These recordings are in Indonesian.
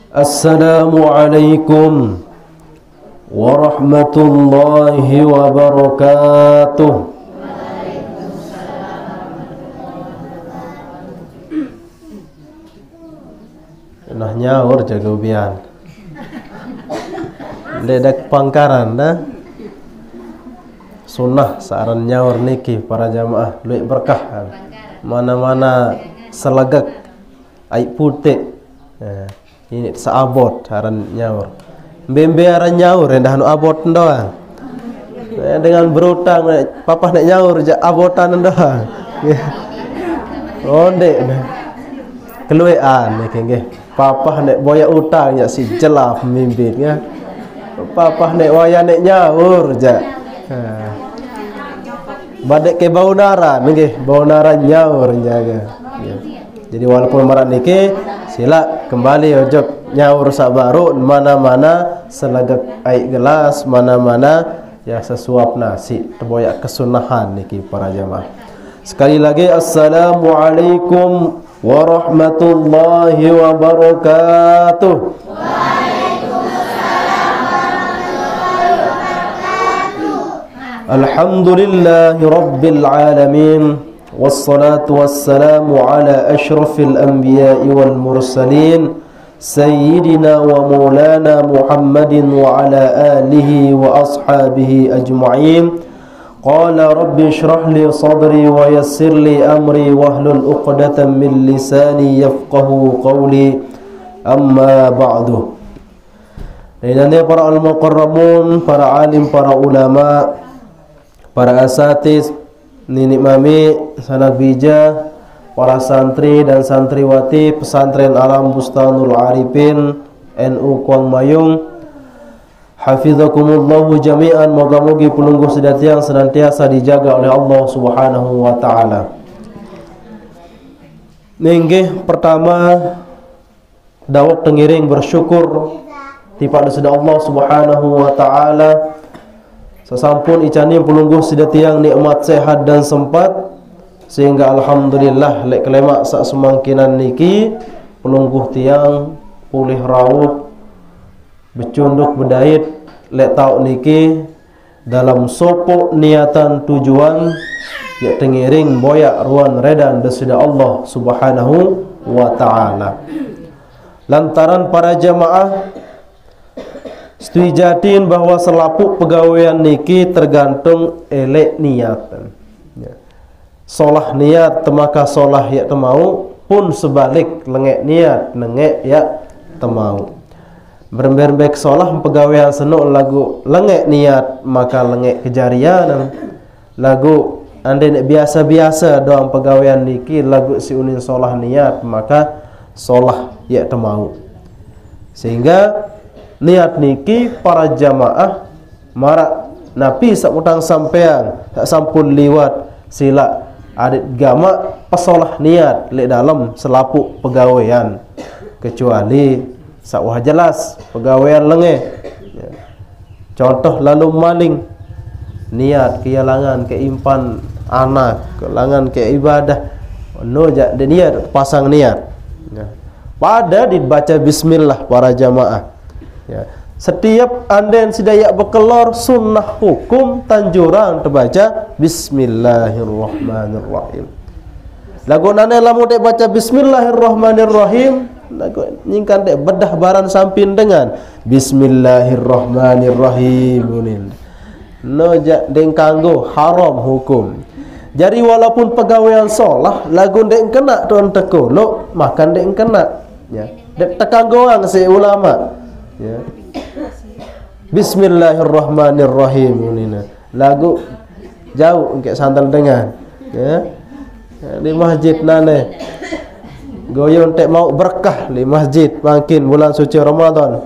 Assalamualaikum warahmatullahi wabarakatuh. Nah nyaur jaga ubian. Ledak pangkaran dah. Sunnah saran nyaur niki para jamaah luik berkah. Mana-mana selagak air putih. Ini seabot saran nyaur. Bembe aran nyaur endah anu abot doang. Dengan berutang papa nak nyaur je abotan doang. Onde keluean nggih. Papa nak boya utang ya si jelaf mimbit ya. Papa nak waya nak nyaur je. Badek ke bau nara nggih, bau nara nyaur jaga. Ya. Jadi walaupun marak niki sila kembali ojok nyaur sak baru mana-mana selagak air gelas, mana-mana ya sesuap nasi terboyak kesunahan niki para jamaah. Sekali lagi assalamualaikum warahmatullahi wabarakatuh. Alhamdulillahi rabbil alamin, wassalatu wassalamu ala ashrafil anbiya'i wal mursalin, sayyidina wa maulana Muhammadin wa ala alihi wa ashabihi ajma'in. Qala rabbi shrah li sadri wa yassir li amri wahlul uqdatan min lisani yafqahu qawli, amma ba'du. Dan para al-muqarramun, para alim, para ulama, para asatiz, nenek mami, sanak bija, para santri dan santriwati pesantren Alam Bustanul Arifin NU Kuang Mayung, hafizakumullahu jami'an. Moga-moga pelungguh sedatiang senantiasa dijaga oleh Allah Subhanahu wa taala. Ninggih pertama dawat tengiring bersyukur kepada Allah Subhanahu wa taala. Sesampun icani pelungguh sedatiang nikmat sehat dan sempat, sehingga alhamdulillah lek kelemak sak semangkinan niki pelungguh tiang pulih rawuh becunduk bedait lek tau niki dalam sopok niatan tujuan ya tengiring boyak ruan redan desida Allah Subhanahu wa taala. Lantaran para jamaah setujatin bahwa selapuk pegawaian niki tergantung elek niatan. Ya. Solah niat temaka solah ya temau, pun sebalik lengek niat nengek ya temau. Berembek solah pegawaian senuk lagu lengek niat maka lengek kejarian. Lagu ande biasa-biasa doang pegawaian niki lagu si unin solah niat maka solah ya temau. Sehingga niat niki para jamaah marak napi sak utang sampean sak sampun liwat sila adik gama pesolah niat lek dalam selapuk pegawaian, kecuali sak wah jelas pegawaian lenge ya. Contoh lalu maling niat keyalangan keimpan anak kelangan ke ibadah no jak de niat pasang niat ya. Pada dibaca bismillah para jamaah ya. Setiap anden sidayak berkelor sunnah hukum tanjurang terbaca bismillahirrahmanirrahim. Lagu nane lamu dek baca bismillahirrahmanirrahim, lagu nyingkan dek bedah baran sampin dengan bismillahirrahmanirrahim. No jak deng kanggo haram hukum. Jadi walaupun pegawaian solah lagu dek kena tuan tekolok makan dek kena ya. Dek tekanggoang si ulama ya. Bismillahirrahmanirrahim ini lagu jauh engke sandal dengan ya. Di masjid nane goyon tek mau berkah di masjid makin bulan suci Ramadan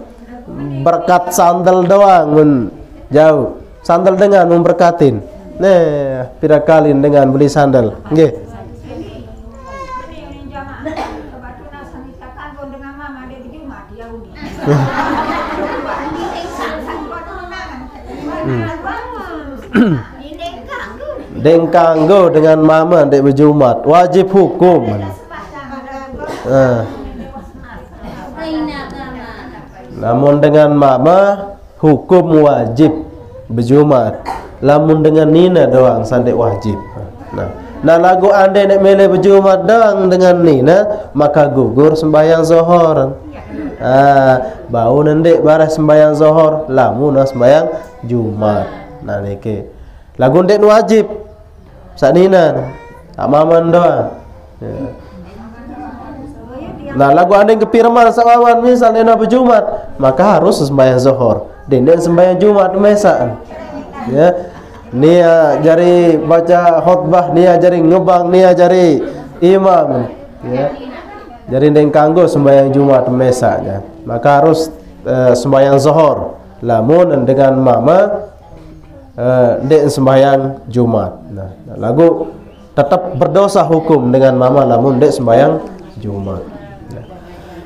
berkat sandal doang mun jauh sandal dengan memberkatin nah pira kalin dengan beli sandal nggih. Deng kanggo dengan mama dek berjumat wajib hukum. Namun dengan mama hukum wajib berjumat. Lamun dengan nina doang sandik wajib. Nah lagu andai nak mele berjumat doang dengan nina, maka gugur sembahyang zuhur. Bau nendek baras sembahyang zuhur, lamun sembahyang Jumat. Nah niki lagu ndek wajib sak nina tak maman doang. Nah lagu andai kepiraman sak maman misal nina berjumat, maka harus sembahyang zuhur. Dendek sembahyang Jumat mesak. Ya. Nia jari baca khutbah, nia jari ngebang, nia jari imam, ya. Jadi ndeng kanggo sembahyang Jumat mesaknya. Maka harus sembahyang zuhur. Lamun dengan mama ndek sembahyang Jumat. Nah, lagu tetap berdosa hukum dengan mama lamun ndek sembahyang Jumat. Nah.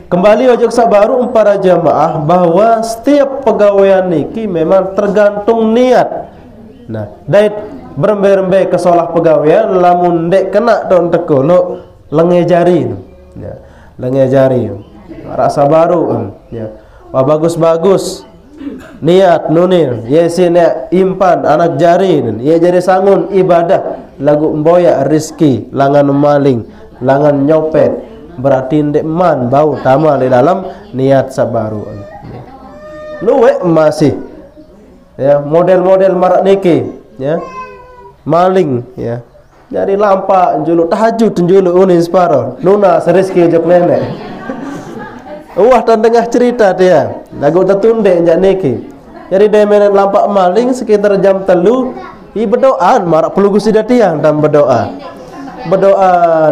Kembali ojok sabaru para jamaah bahwa setiap pegawaian niki memang tergantung niat. Nah, dait berembe-rembe ke solah pegawaian lamun dek kena don tekolo lenge jari. Ya, lenge jari. Rasa baru ya. Wah bagus-bagus. Niat nunin, yesine impan anak jari, ye jadi sangun ibadah lagu mboya rizki, langan maling, langan nyopet. Berarti ndek man bau tama di dalam niat sabaru. Luwe masih ya model-model marak niki ya maling ya jadi lampak julu tahajud julu unin separo nuna seriski jok nenek wah dan tengah cerita dia lagu tertunde jak niki jadi dia main lampak maling sekitar jam 3 i berdoaan marak pelugu sida tiang dan berdoa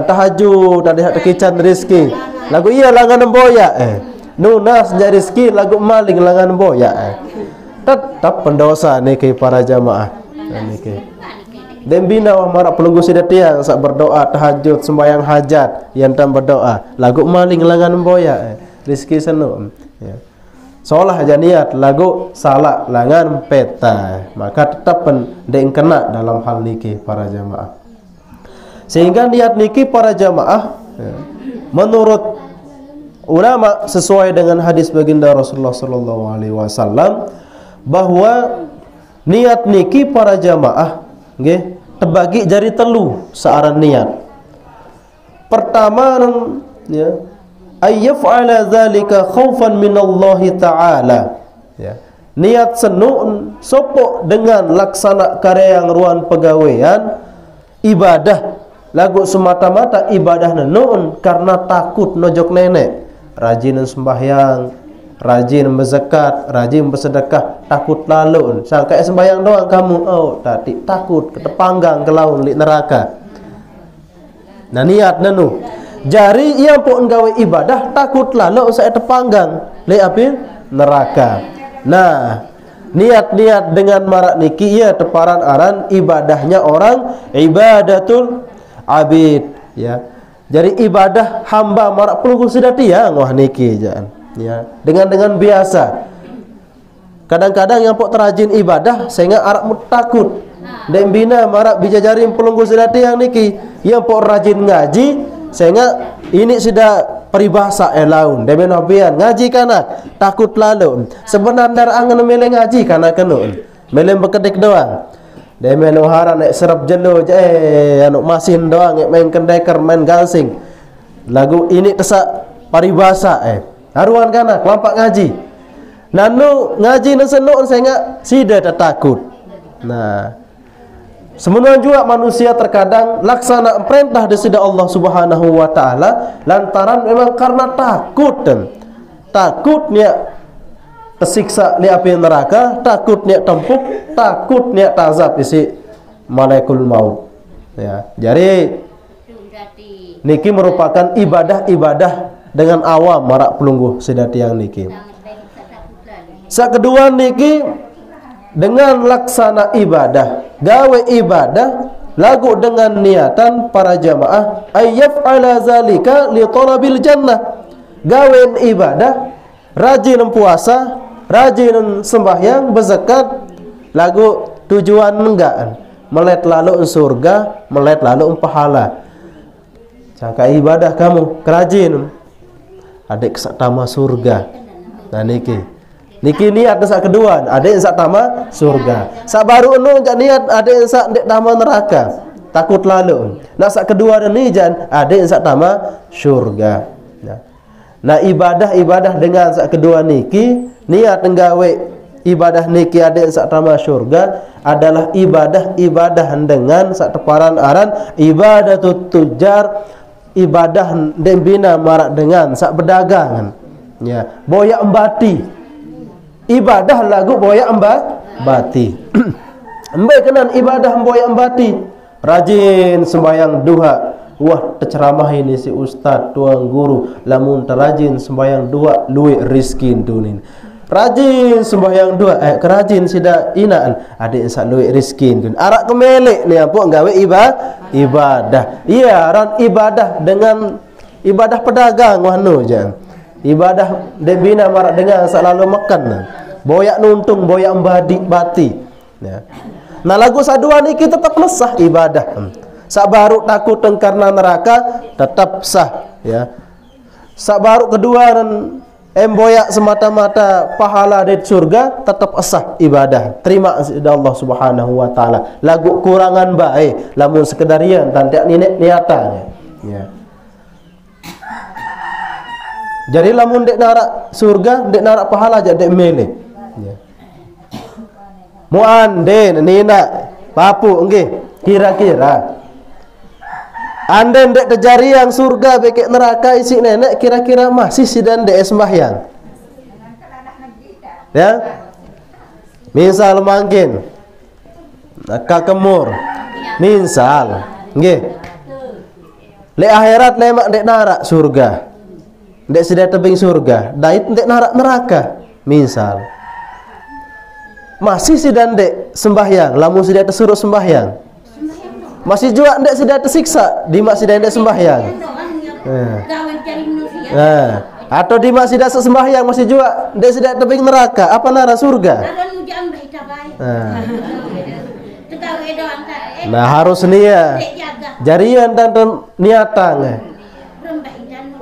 tahajud tadi hak kekican rezeki lagu iya langan boya nuna sejak rezeki lagu maling langan boya tetap pendosa niki para jamaah niki. Dan bina wa marak pelunggu sida tiang sak berdoa tahajud sembahyang hajat yang tam berdoa lagu maling langan boya rezeki senu ya. Solah aja niat lagu salah langan peta maka tetap pendeng kena dalam hal niki para jamaah. Sehingga niat niki para jamaah ya, menurut ulama sesuai dengan hadis baginda Rasulullah sallallahu alaihi wasallam bahwa niat niki para jamaah nggih terbagi jari telu searan niat. Pertama ya ayyaf'ala dzalika khaufan minallahi ta'ala ya. Niat senu sopo dengan laksana karya yang ruan pegawaian ibadah lagu semata-mata ibadah nenuun karena takut nojok nenek rajin sembahyang rajin berzakat, rajin bersedekah, takut lalu. Sangka sembahyang doang kamu, oh tadi takut ketepanggang ke laun li neraka. Nah niat nanu. Jari ia pun gawe ibadah takut lalu saya tepanggang li api neraka. Nah, niat-niat dengan marak niki ia teparan aran ibadahnya orang ibadatul abid ya. Jadi ibadah hamba marak pelunggu sudah tiang wah niki jangan. Ya, dengan biasa. Kadang-kadang yang pok terajin ibadah sehingga arak takut. Dan bina marak bijajari pelunggu sedati yang niki, yang pok rajin ngaji sehingga ini sudah peribahasa laun. Deben obian ngaji kanak takut lalu. Sebenarnya angan mele ngaji kanak kenun. Mele bekedik doang. Deben ohara nek serap jelo anu masin doang main kendeker main gansing. Lagu ini tesak peribahasa haruan kana kelampak ngaji. Nanu ngaji nan senuk sehingga sida takut. Nah, semuanya juga manusia terkadang laksana perintah desida Allah Subhanahu wa taala lantaran memang karena takutnya tersiksa di api neraka, takutnya tempuk, takutnya azab isi malaikul maut. Ya, jadi niki merupakan ibadah-ibadah dengan awam marak pelungguh sedati yang niki. Kedua niki dengan laksana ibadah, gawe ibadah lagu dengan niatan para jamaah ayyaf'ala zalika li talabil jannah. Gawe ibadah, rajin puasa, rajin sembahyang, berzakat, lagu tujuan enggaan melet lalu surga, melet lalu pahala. Jangka ibadah kamu kerajin adik satama surga. Nah niki Niki niat sak kedua, ada yang sak tama surga. Sak baru anu jak niat, ada yang sak dek tama neraka. Takut lalu. Nah sak kedua ni jan, ada yang sak tama surga. Nah ibadah dengan sak kedua niki, niat nggawe ibadah niki ada yang sak tama surga adalah ibadah dengan sak teparan aran ibadatut tujar, ibadah dembina marak dengan sak berdagangan. Ya, boyak embati. Ibadah lagu boyak embati. Embe kenan ibadah boyak embati. Rajin sembahyang duha. Wah, terceramah ini si ustaz, tuang guru, lamun terajin sembahyang duha luwe rizki dunin. Rajin sembahyang duha, kerajin sida inaan, ada sak luwe rizki dunin. Arak kemelek ni apa gawe ibadah. Iya, ran ibadah dengan ibadah pedagang wahnu jan. Ibadah debina marak dengan selalu makan. Boyak nuntung, boyak bati. Ya. Nah lagu sadua ni kita tetap sah ibadah. Sak baru takut karena neraka tetap sah. Ya. Sak baru kedua dan boyak semata-mata pahala di surga tetap sah ibadah. Terima kasih Allah Subhanahu wa taala. Lagu kurangan baik, lamun sekedarian tandak niatanya. Ya. Jadi lamun dek narak surga, dek narak pahala aja dek mele. Ya. Muanden nina papu nggih kira-kira. Anden dek terjari yang surga bekek neraka isi nenek kira-kira masih sidan dek sembahyang. Ya. Misal mangkin kakemur. Misal nggih. Le akhirat lemak dek narak surga. Dek sudah tebing surga, dait dek narak neraka. Misal masih sidan dek sembahyang, lamun sudah tersuruh sembahyang. Masih juga dek sudah tersiksa, di mak sudah dek sembahyang. Atau di mak sudah sembahyang masih juga dek sudah tebing neraka, apa nara surga? Nah harus niat, jarian dan niatan.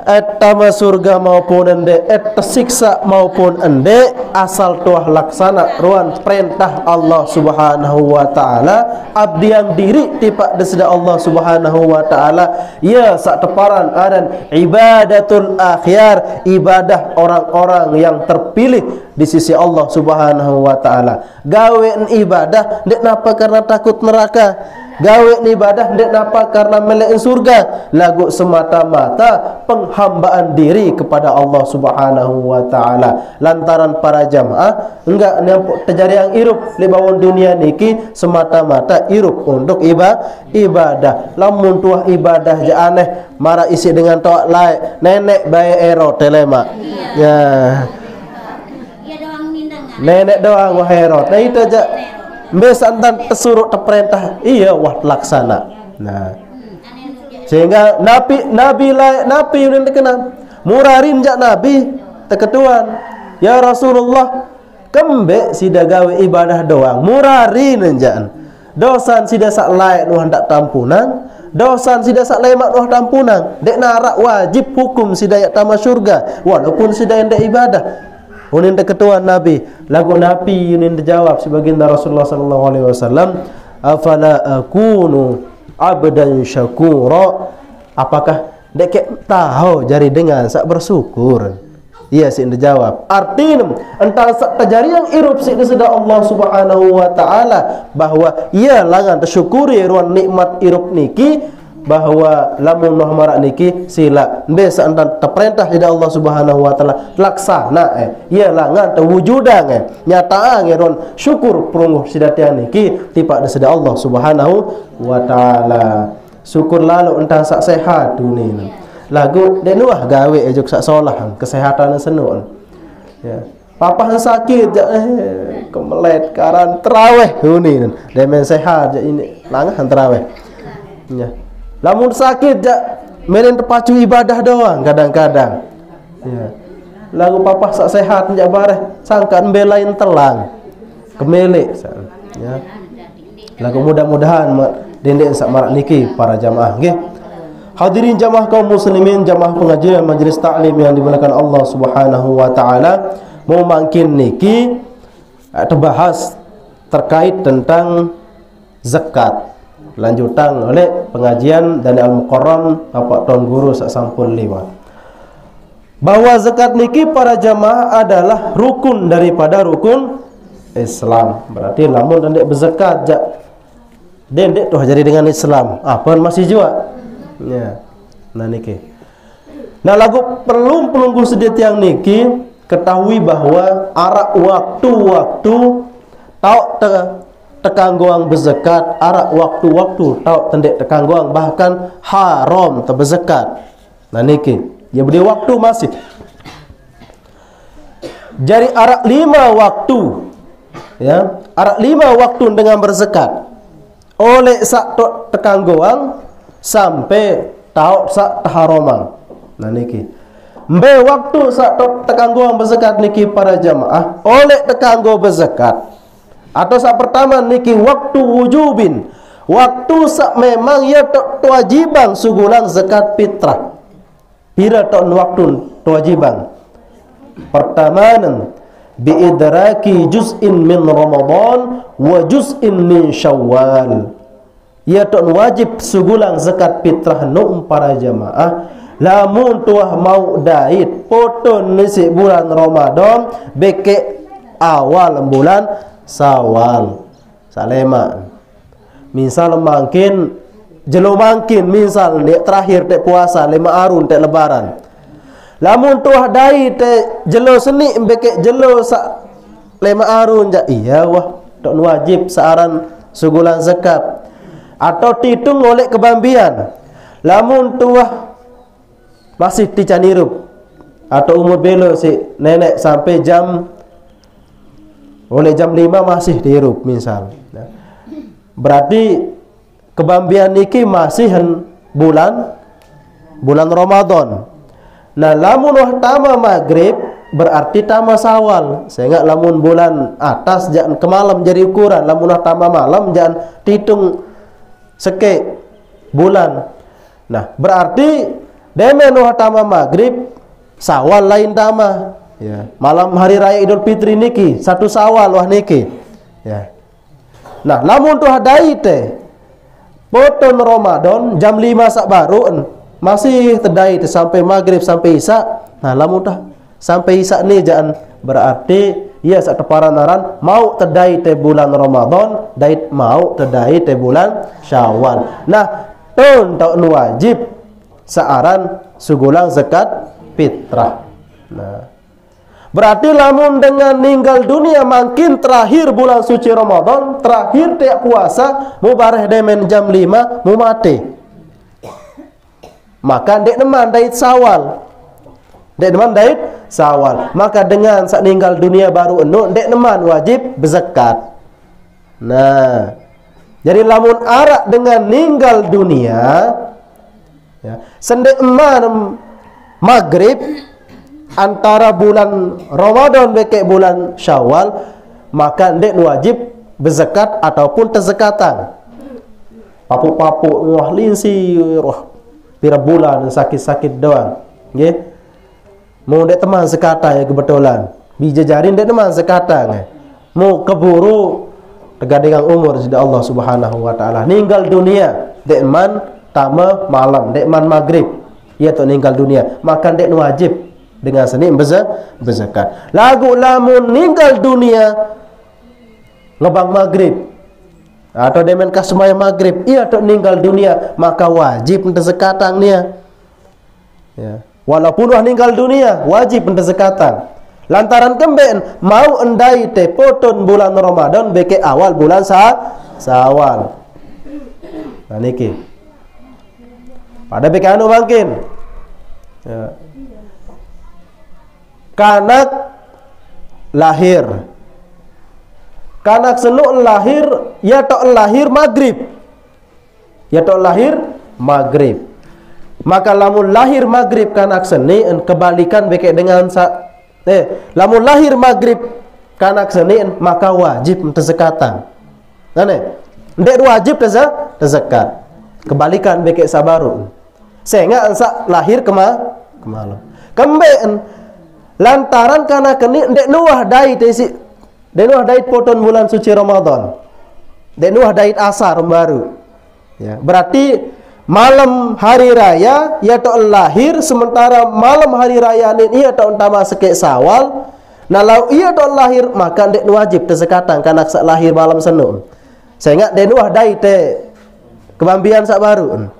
Etama surga maupun ende, tersiksa maupun ende, asal tuah laksana ruan perintah Allah Subhanahu wa taala, abdi yang diri tipak desda Allah Subhanahu wa taala, ya sak teparan adan ibadatul akhyar, ibadah orang-orang yang terpilih di sisi Allah Subhanahu wa taala. Gawe ibadah ndek napa karena takut neraka. Gawe ibadah ndek napa karena melek surga, lagu semata-mata penghambaan diri kepada Allah Subhanahu wa taala. Lantaran para jamaah enggak nampak terjadi yang irup di bawah dunia niki semata-mata irup untuk ibadah. Lamun tuah ibadah ja aneh marah isi dengan toak lain nenek bae ero telema. Ya. Nenek doang wah ero. Nah itu aja. Besantan tersuruh terperintah iya wah laksana. Nah sehingga nabi yang terkenal murarin jak nabi terketuan ya Rasulullah kembe sida gawe ibadah doang murarin enjan dosan sida sak layak nuh hendak tampunan dosan sida sak lemak nuh tampunan dek narak wajib hukum sida yak tama surga walaupun sida hendak ibadah. Unin ketuan Nabi, lagu Nabi unin dijawab sebaginda Rasulullah sallallahu alaihi wasallam, afala akunu abdan syakura, apakah dek tahu jari dengan sak bersyukur. Iya sih dijawab. Artinya entah sak terjadi yang erupsi di sedar Allah Subhanahu wa taala bahwa ia langan tersyukuri ruan nikmat irup niki, bahwa lamun noh marak niki sila besa antan terperintah di Allah Subhanahu wa taala laksana ia langan terwujudang nyataan ron syukur perungguh sidatian niki tipak di Allah Subhanahu wa taala. Syukur lalu entah sak sehat dunia lagu denuah gawe ejuk sak solah kesehatan senun ya papa sakit kemelet karan terawih dunia demen sehat ini langan terawih ya. Lamun sakit jak meren terpacu ibadah doang kadang-kadang. Ya. Lagu papa sak sehat jak bareh sangka embelain telang. Kemelek ya. Lagu mudah-mudahan dendek sak marak niki para jamaah nggih. Hadirin jamaah kaum muslimin, jamaah pengajian majelis taklim yang dimuliakan Allah Subhanahu wa taala. mau makin niki terbahas terkait tentang zakat. Lanjutan oleh pengajian dan Al-Muqarram Bapak Tuan Guru sak sampun liwat. Bahwa zakat niki para jamaah adalah rukun daripada rukun Islam. Berarti lamun ndek berzakat jak dendek tuh jadi dengan Islam. Apa masih juga? Ya. Nah niki. Nah lagu perlu penunggu sedih tiang niki ketahui bahwa arak waktu-waktu tau tekanggoang berzakat, arak waktu-waktu tau tendek tekanggoang bahkan haram berzakat. Nah niki, ya beri waktu masih. Jadi arak 5 waktu, ya, arak 5 waktu dengan berzakat. Oleh sak tekanggoang sampai tau sak taharoman. Nah niki. Mbe waktu sak tekanggo berzakat niki para jamaah oleh tekanggo berzakat atau sak pertama niki waktu wujubin, waktu sak memang ya kewajiban sugulang zakat fitrah. Pira tok waktu kewajiban. Pertama biidraki juz'in min Ramadan wa juz'in min Syawal. Ya tok wajib sugulang zakat fitrah nu para jamaah. Lamun tuah mau dait potong nisi bulan Ramadan beke awal bulan Syawal salema. Misal mungkin jelo mungkin misal dek terakhir dek puasa 5 arun dek lebaran. Lamun tuah dait dek jelo seni beke jelo sak 5 arun ja iya wah tok wajib searan sugulan zakat atau titung oleh kebambian. Lamun tuah masih ticanirup atau umur belo si nenek sampai jam oleh jam 5 masih dihirup misal. Berarti kebambian niki masih bulan Ramadan. Nah lamun wah tama maghrib berarti tama Syawal. Sehingga lamun bulan atas jangan ke malam jadi ukuran. Lamun wah tama malam jangan hitung seke bulan. Nah berarti demen wah tama maghrib Syawal lain tama. Ya. Malam hari raya Idul Fitri niki 1 Syawal wah niki. Ya. Nah, lamun tuh dai teh poton Ramadan jam 5 sak baru masih tedai teh sampai maghrib sampai isya. Nah, lamun tah sampai isya ni jangan berarti ya sak teparan aran mau tedai teh bulan Ramadan, dait mau tedai teh bulan Syawal. Nah, tun tau wajib searan sugulang zakat fitrah. Nah, berarti lamun dengan meninggal dunia makin terakhir bulan suci Ramadan, terakhir tiap puasa, mubareh demen jam 5 mu mati. Maka dek neman dait Syawal. Dek neman dait Syawal. Maka dengan sak meninggal dunia baru enu dek neman wajib berzakat. Nah, jadi lamun arak dengan meninggal dunia ya, sendek eman maghrib antara bulan Ramadan beke bulan Syawal maka ndek wajib berzakat ataupun terzakatan. Papu-papu wah linsi wah pira bulan sakit-sakit doang nggih. Mau ndek teman zakatan ya kebetulan. Bija jari ndek teman zakatan. Mau keburu tegadengang umur sudah Allah Subhanahu wa taala ninggal dunia ndek man tama malam dek man maghrib ia tu meninggal dunia maka dek wajib dengan seni berzakat. Lagu lamun meninggal dunia ngebang maghrib atau demen kasmaya maghrib ia tu meninggal dunia maka wajib untuk zakatan dia. Ya. Walaupun wah meninggal dunia wajib untuk zakatan. Lantaran kemben mau endai te poton bulan Ramadan beke awal bulan Syawal. Nah niki pada bekanu mungkin ya. Kanak lahir kanak senuk lahir ya tok lahir maghrib ya tok lahir maghrib maka lamun lahir maghrib kanak seni kebalikan beke dengan lamun lahir maghrib kanak seni maka wajib terzakatan. Nane ndek wajib terzakat kebalikan beke sabaru sehingga ensak lahir kemalam kemben lantaran karena kini dek nuah dait poton bulan suci Ramadan, dek nuah dait asar baru ya, berarti malam hari raya ia tok lahir, sementara malam hari raya ini ia tok utama sekek Sawal. Nah lau ia tok lahir maka dek wajib tersekatan karena sak lahir malam senu. Saya ingat dek nuah dait kebambian sak baru.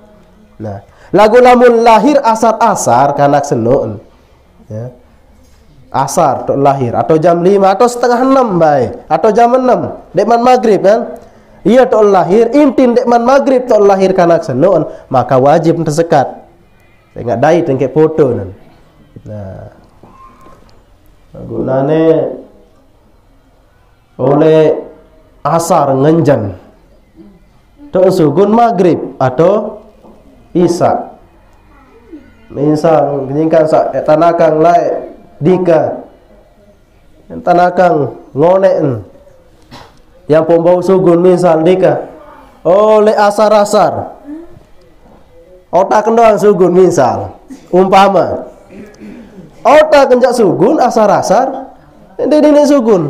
Nah lagu lamun lahir asar kanak senun ya. Asar tok lahir atau jam 5 atau setengah 6 baik atau jam 6 dekman maghrib kan. Ia tok lahir intin dekman maghrib tok lahir kanak senun maka wajib tersekat. Saya ingat dai tengke foto nan. Nah gunane oleh asar ngenjan tok sugun maghrib atau Isa misal kenyingkan sak tanakang lai dika tanakang ngonek yang pembau sugun misal dika oleh asar otak kendoang sugun misal umpama otak kenjak sugun asar ini sugun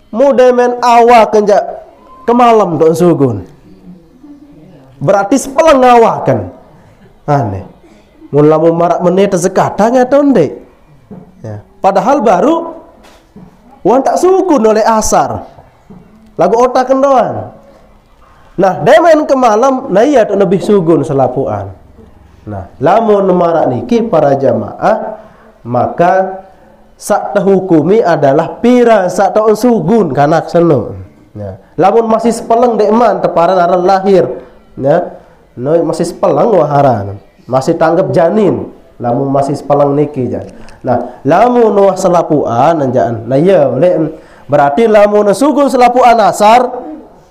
mudemen awak kenjak kemalam dok sugun berarti sepelang awak kan aneh mula marak menit sekatang atau ndek ya. Padahal baru wan tak sukun oleh asar lagu otak kendoan. Nah demen ke malam nah iya tu lebih sugun selapuan. Nah lamun marak niki para jamaah maka sak terhukumi adalah pira sak taun sugun kanak senu ya. Lamun masih sepeleng dekman teparan aran lahir ya. No, masih sepelang waharan masih tanggap janin lamun masih sepelang niki jan. Nah lamun wah selapuan anjaan nah iya berarti lamun sugun selapuan asar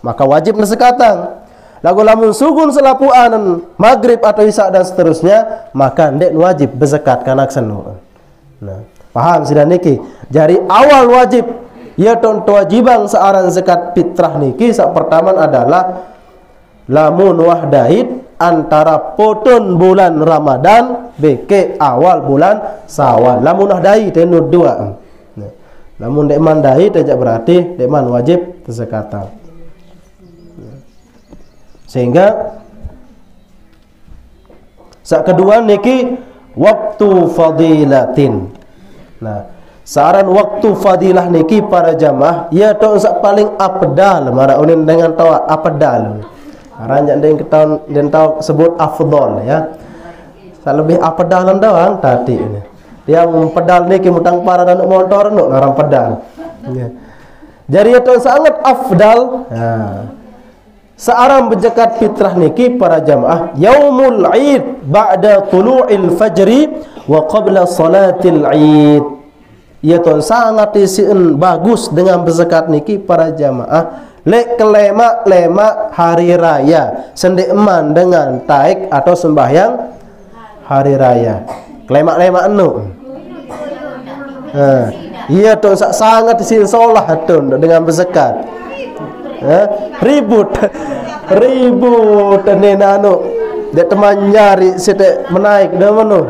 maka wajib nesekatang. Lagu lamun sugun selapuan maghrib atau isya dan seterusnya maka ndek wajib berzakat kanak senu. Nah paham sudah niki jari awal wajib ya ton wajibang searan zakat fitrah niki sak pertama adalah lamun wahdait antara poton bulan Ramadan beke awal bulan Sawal. Lamun wahdait itu dua. Lamun dekman dait aja berarti dekman wajib tersekatan. Sehingga sak kedua niki waktu fadilatin. Nah, saran waktu fadilah niki para jamaah ya tok sak paling afdal mara unin dengan tawa afdal. Ranjak den tahu sebut afdal ya. Sak lebih afdalan doang tadi ini. Dia pedal niki mutang para dan motor no ngaran pedal. Ya. Jadi itu sangat afdal. Nah. Searang berzakat fitrah niki para jamaah yaumul id ba'da tulu'il fajri wa qabla salatil id. Ya tuan sangat isiin bagus dengan berzakat niki para jamaah lek kelemak hari raya sendekman dengan taik atau sembahyang hari raya kelemak enu. Iya tuh sangat isin solah tuh dengan berzakat. Ribut nenu dia teman nyari sete menaik dah menu.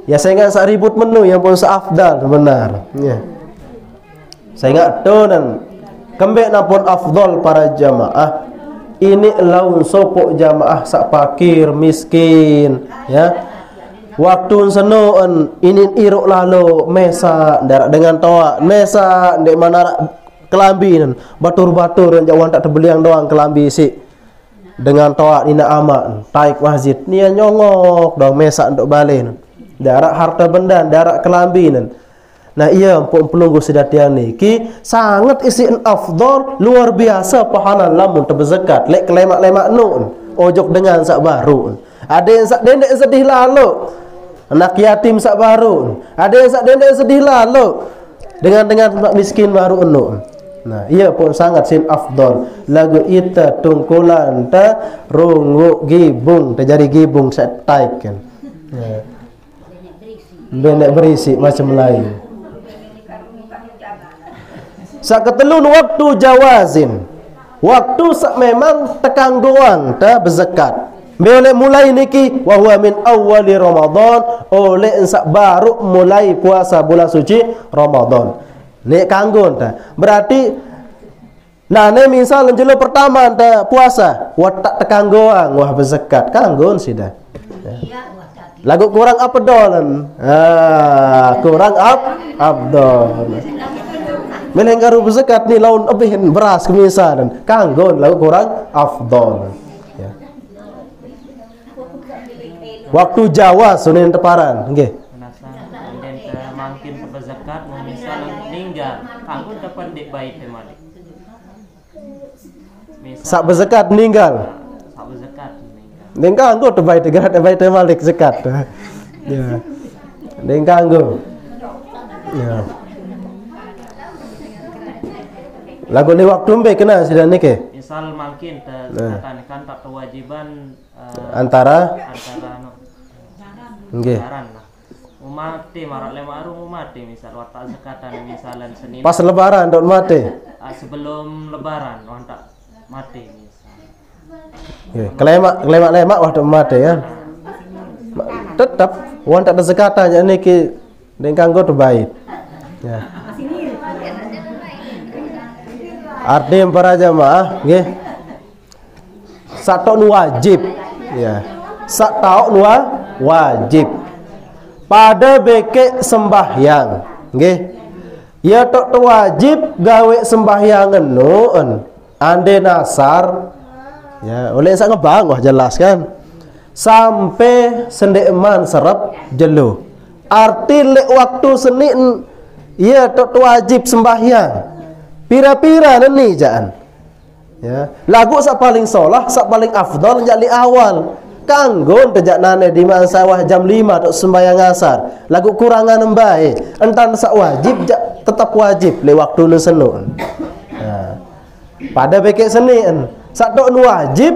Ya saya ingat sak ribut menu yang pun seafdal benar. Ya. Saya ingat tuh dan kembek napun afdal para jamaah ini laun sopok jamaah sak pakir miskin ya waktu senuan ini iruk lalu mesa darat dengan toa mesa dek mana kelambi batur-batur yang jawan tak terbeliang doang kelambi si dengan toa ina aman taik masjid nia nyongok dong mesa untuk balen darat harta benda darat kelambi. Nah iya pelunggu sedatian niki sangat isiin afdal luar biasa pahala lamun terberzakat lek kelemak-lemak nun ojok dengan sak baru ada yang sak dendek sedih lalu anak yatim sak baru ada yang sak dendek sedih lalu dengan miskin baru nun. Nah iya pun sangat sin afdal lagu ita tungkulan ta rungu gibung terjadi gibung sak taik kan ya. Benek berisi macam lain. Saketelun waktu jawazin waktu sak memang tekang doang ta berzakat Boleh mulai niki wa huwa min awwali Ramadan, oleh ensak baru mulai puasa bulan suci Ramadan. Nek kanggo ta. Berarti nane misal jelo pertama ta puasa, watak tekanggoang wah berzakat kanggon sida. Lagu kurang abdolan. Kurang abdol. Meleng karo berzakat ni laun abihin beras kemisalan. Kanggon lagu kurang afdol. Ya. Waktu Jawa sunen teparan, nggih. Mungkin ke zakat misal meninggal, kanggo dapat dek baik temali. Sak berzakat meninggal. Sak berzakat meninggal. Den kanggo terbaik temalik zakat. Ya. Den kanggo. Ya. Lagu ni waktu mbe kena sida niki. Misal mungkin kan tak kewajiban antara nggih. Umate marak lemaru umate misal watak zakatan misalan Senin. Pas lebaran dok mate. Sebelum lebaran watak mate misal. Nggih, kelemak waktu mate kan. Tetap watak zakatan nya niki den kanggo terbaik. Ya. Artinya para jamaah nggih. Satok wajib ya. Satok wajib. Pada beke sembahyang nggih. Ya tok wajib gawe sembahyangan nuun. Ande nasar ya, oleh sak ngebang wah jelas kan. Sampai sendeman serap jelo. Arti lek waktu Senin ya tok wajib sembahyang. Pira-pira ni jaan. Ya, lagu sak paling solah, sak paling afdal jadi awal. Kanggon tejak nane di sawah jam 5 tok sembahyang asar. Lagu kurangan embae, entan sak wajib tetap wajib le waktu nu senu. Nah, pada beke Senin, sak tok nu wajib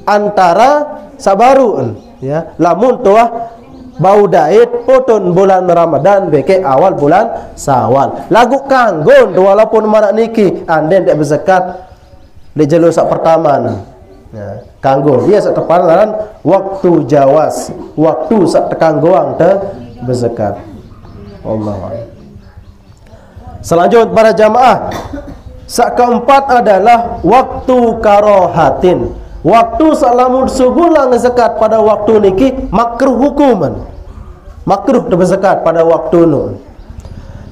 antara sabaru ya. Lamun tuah bau dait potun bulan Ramadan beke awal bulan Syawal. Lagu kanggon walaupun marak niki anden dek berzakat di jalur sak pertama nah. Ya, kanggo dia sak teparan waktu jawas, waktu sak tekanggoang te berzakat. Allah. Selanjutnya para jamaah, sak keempat adalah waktu karohatin. Waktu salamun subulang zakat pada waktu niki makruh hukuman. Makruh berzakat pada waktu nu.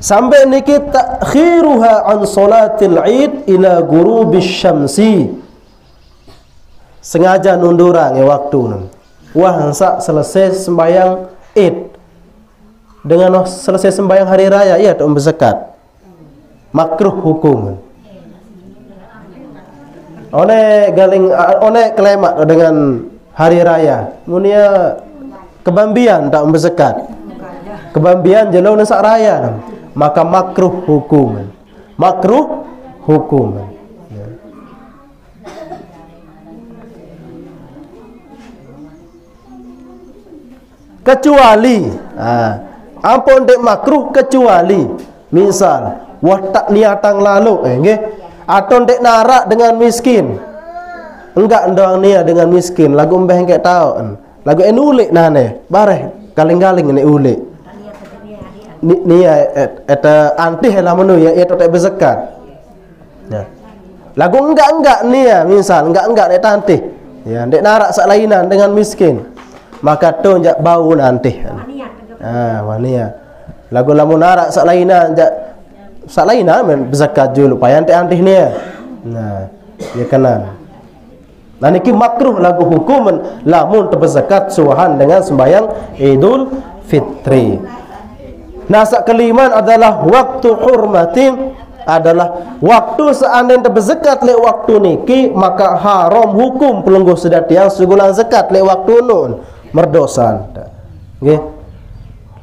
Sampai niki takhiruha an salatil Id ila ghurubis syamsi. Sengaja nundurang waktu nu. Wah sak selesai sembahyang Id. Dengan selesai sembahyang hari raya ya tak berzakat. Makruh hukuman. Oleh galing oleh kelemak dengan hari raya. Munia kebambian tak berzakat. Kebambian jelo nasak raya. Maka makruh hukuman. Makruh hukuman. Ya. Kecuali ampun dek makruh kecuali misal watak niatang lalu nggih. Atau dek narak dengan miskin. Enggak ndang nia dengan miskin. Lagu mbah engke tau. Lagu enulik nane. Bareh galing-galing ni ulik. Nia eta antih lah menu ya eta tak berzakat. Ya. Lagu enggak nia misal enggak dek antih. Ya, dek narak sak lainan dengan miskin. Maka tu jak bau nanti. Wania. Lagu lamun narak sak lainan jak sak lain men berzakat julu payah antih ni. Nah, ya kena. Nah niki makruh lagu hukuman lamun berzakat suahan dengan sembahyang Idul Fitri. Nah sak keliman adalah waktu hurmatin adalah waktu seandainya berzakat le waktu niki maka haram hukum pelengguh sedatiang segulang zakat le waktu nun merdosan. Nggih.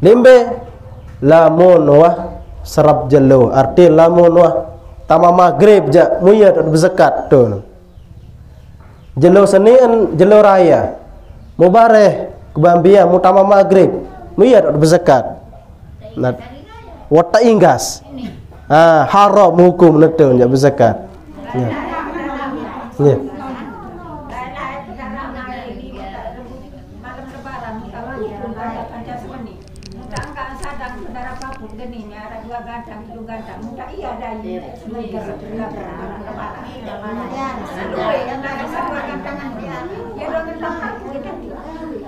Limbe lamun wah serap jelo arti lamun wah tama maghrib jak muya tak berzakat tu jelo Senin jelo raya mubareh kebambian mutama maghrib muya tak berzakat nah watak inggas haram hukum netu jak berzakat ya ada kancah semeni. Muda angka sadang saudara papuk geni ada 2 gadang, 3 gadang. Muda iya ada ini.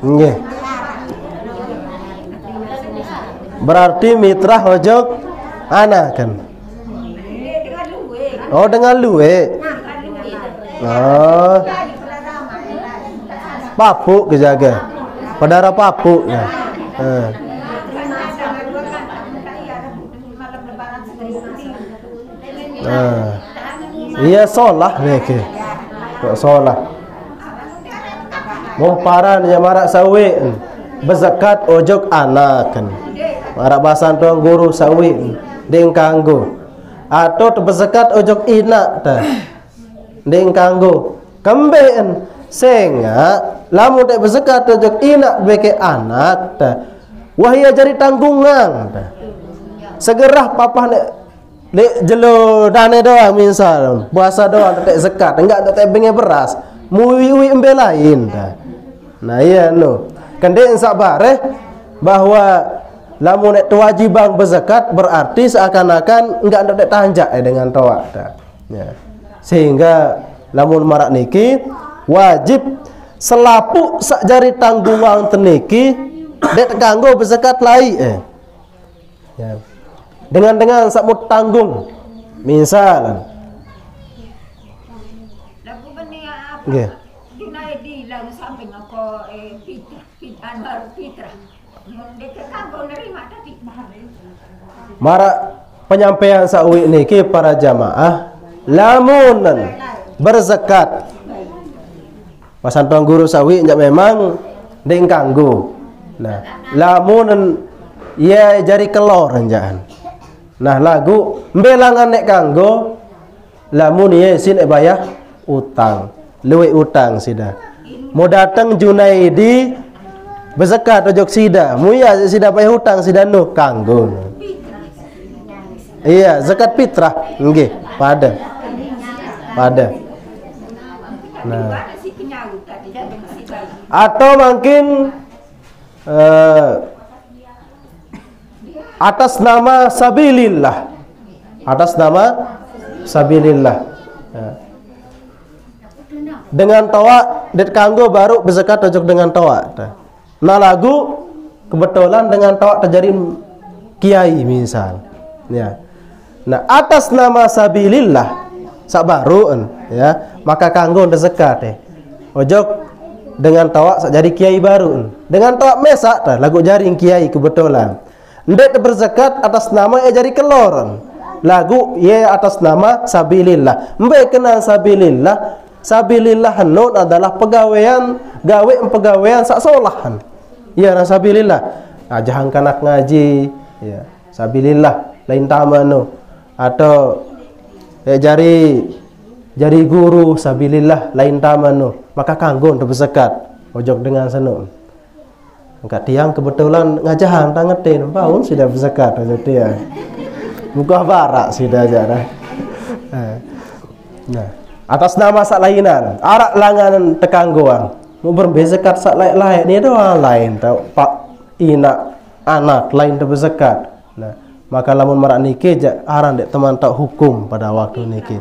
Nggih. Berarti mitra ojok anak kan. Oh, dengan luwe. Oh. Papuk kejaga. Pedara papuk ya. Iya solah niki. Kok solah. Mumparan ya marak sawi. Bezakat ojok anak kan. Marak bahasan tuang guru sawi ding kanggo. Atau bezakat ojok inak dah. Ding kanggo. Kemben senga lamun dek bezakat ojok inak beke anak dah. Wahia jari tanggungan dah. Segerah papah dek jelo dane doang misal puasa doang dek zakat enggak dek bengi beras muwi embe lain dah. Nah iya no kan dek sabare bahwa lamun dek kewajiban berzakat berarti seakan-akan enggak dek tanjak dengan tawak dah. Ya. Sehingga lamun marak niki wajib selapuk sak jari tanggungan teniki dek kanggo berzakat lai ya. Dengan sakmut tanggung misal lagu beni apa nggih dinai di lagu samping aku Fitra dek kanggo nerima tadi marak penyampaian sawi niki para jamaah lamunan berzakat pasan tuang guru sawi nya memang deng kanggo. Nah lamunan ia jari kelor anjaan. Nah lagu mbelangan nek kanggo lamun ye sin bayah utang luwe utang sida mau datang Junaidi berzakat ojok sida muya sida bayah utang sida nu kanggo iya zakat fitrah nggih pada nah atau mungkin atas nama sabilillah ya. Dengan tawa det kanggo baru berzakat ojok dengan tawa nah lagu kebetulan dengan tawa terjadi kiai misal ya. Nah atas nama sabilillah sak baru ya maka kanggo zakat ojok dengan tawa sak jadi kiai baru dengan tawa mesak lagu jaring kiai kebetulan ndek berzakat atas nama ia jadi keloran lagu ia atas nama sabilillah mbe kenal sabilillah nun adalah pegawaian sak solahan ya sabilillah ajahan kanak ngaji ya sabilillah lain tamanu atau jari guru sabilillah lain tamanu maka kanggo untuk berzakat ojok dengan senu enggak tiang kebetulan ngajahan tangetin paun sudah berzakat aja dia muka barak sudah aja nah atas nama sak lainan arak langanan tekanggoan mau berbezakat sak lain ni doang lain tau pak ina anak lain berzakat nah maka lamun marak niki aran dek teman tak hukum pada waktu niki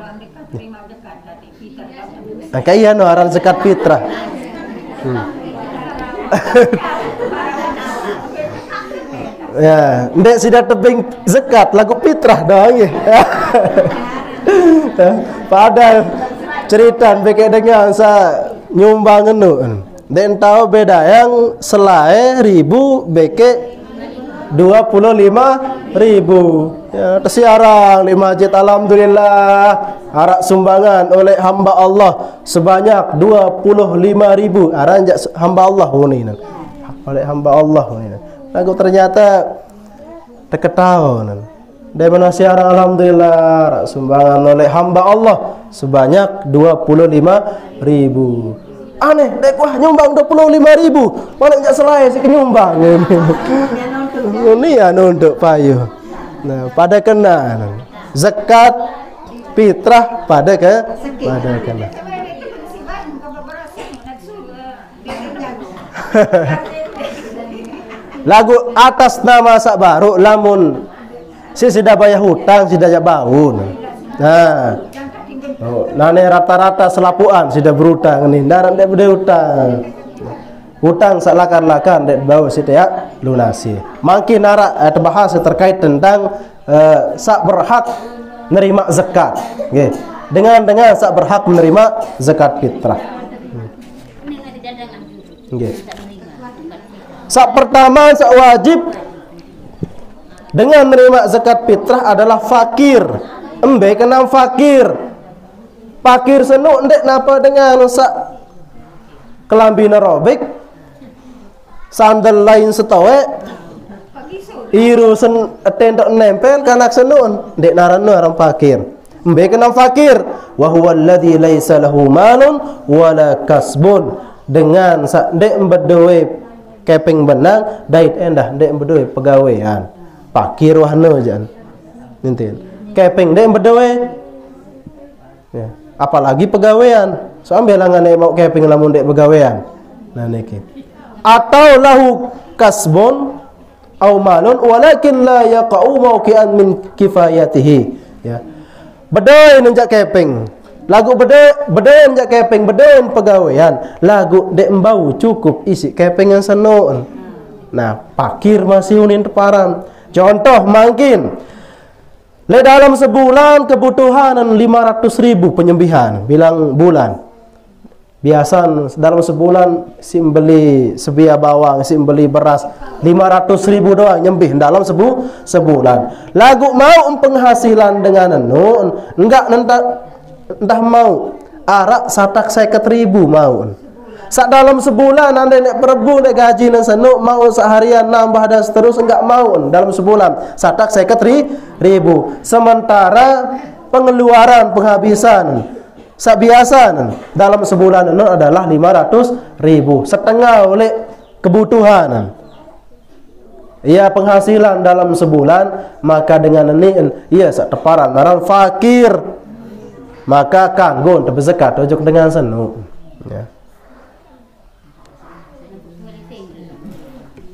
nah kaya no aran zakat fitrah ya ndek sudah tebing zakat lagu fitrah doang ya pada cerita beke dengan sa nyumbang ngenu den tahu beda yang selai ribu beke 25.000 ya tersiarang di masjid alhamdulillah arak sumbangan oleh hamba Allah sebanyak 25.000 aranjak hamba Allah ini oleh hamba Allah ini lagu ternyata terketahuan dari mana siaran alhamdulillah sumbangan oleh hamba Allah sebanyak 25.000 aneh dek wah nyumbang 25.000 mana enggak selai si nyumbang ini ya untuk payu nah pada kena zakat fitrah pada kena Lagu atas nama sak baru lamun si sudah bayar hutang sudah jabau. Nah, nane rata-rata selapuan sudah berutang ni, daran dia berhutang. Hutang sak lakan-lakan dek bawa si ya lunasi. Makin nara terbahas terkait tentang sak berhak menerima zakat. Okay. Dengan sak berhak menerima zakat fitrah. Okay. Sak pertama sak wajib dengan menerima zakat fitrah adalah fakir. Embe kena fakir. Fakir senuk ndek napa dengan sak kelambi robek, sandal lain setowe, iru sen tendok nempel kanak senun ndek narana orang fakir. Embe kena fakir. Wa huwa alladzi laisa lahu malun wala kasbun. Dengan sak ndek embedowe keping benang dait endah ndek embedowe pegawaian. Fakir wahno jan. Nintin. Keping ndek embedowe. Ya, apalagi pegawaian. So ambil langan mau keping lamun ndek pegawaian. Nah niki. Atau lahu kasbun au malun walakin la yaqau mauqian min kifayatihi. Ya. Bedoy nenjak keping. Lagu bedoy nenjak keping, bedoy pegawaian. Lagu dek embau cukup isi keping yang senun. Nah, pakir masih unin teparan. Contoh mungkin le dalam sebulan kebutuhan 500.000 penyembihan bilang bulan. Biasa dalam sebulan sim beli sebia bawang, sim beli beras 500.000 doang nyembih dalam sebulan. Lagu mau penghasilan dengan enggak entah mau arak satak 50.000 mau. Sak dalam sebulan anda nek perebu nek gaji nan senuk mau seharian nambah dan seterus enggak mau dalam sebulan satak 50.000. Sementara pengeluaran penghabisan sabiasa dalam sebulan itu adalah 500.000, setengah oleh kebutuhan. Ia penghasilan dalam sebulan, maka dengan ini ia seteparan orang fakir, maka kanggo untuk berzakat ojo dengan senu. Ya.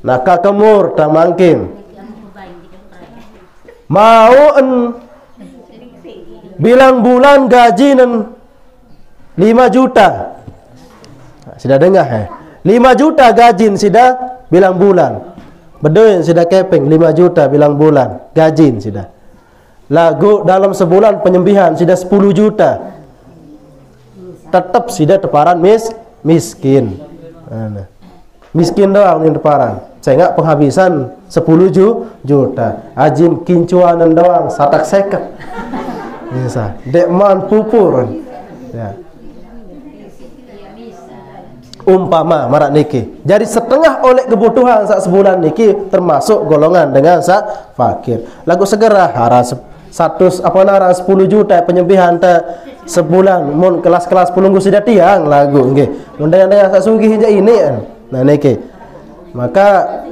Naka kemur tak mungkin. Mau bilang bulan gaji 5 juta. Sudah dengar 5 juta gajin sudah bilang bulan. Bedoin sudah keping 5 juta bilang bulan. Gajin sudah. Lagu dalam sebulan penyembihan sudah 10 juta. Tetap sudah teparan miskin. Miskin doang ini teparan. Saya enggak penghabisan 10 juta. Ajin kincuanan doang satak seket. Bisa. Dek man pupur. Ya. Umpama marak niki. Jadi setengah oleh kebutuhan sak sebulan niki termasuk golongan dengan sak fakir. Lagu segera hara 10 juta penyembihan ta sebulan mun kelas-kelas pulunggu sudah tiang lagu nggih. Mun dengan sak sugih je ini. Nah niki. Maka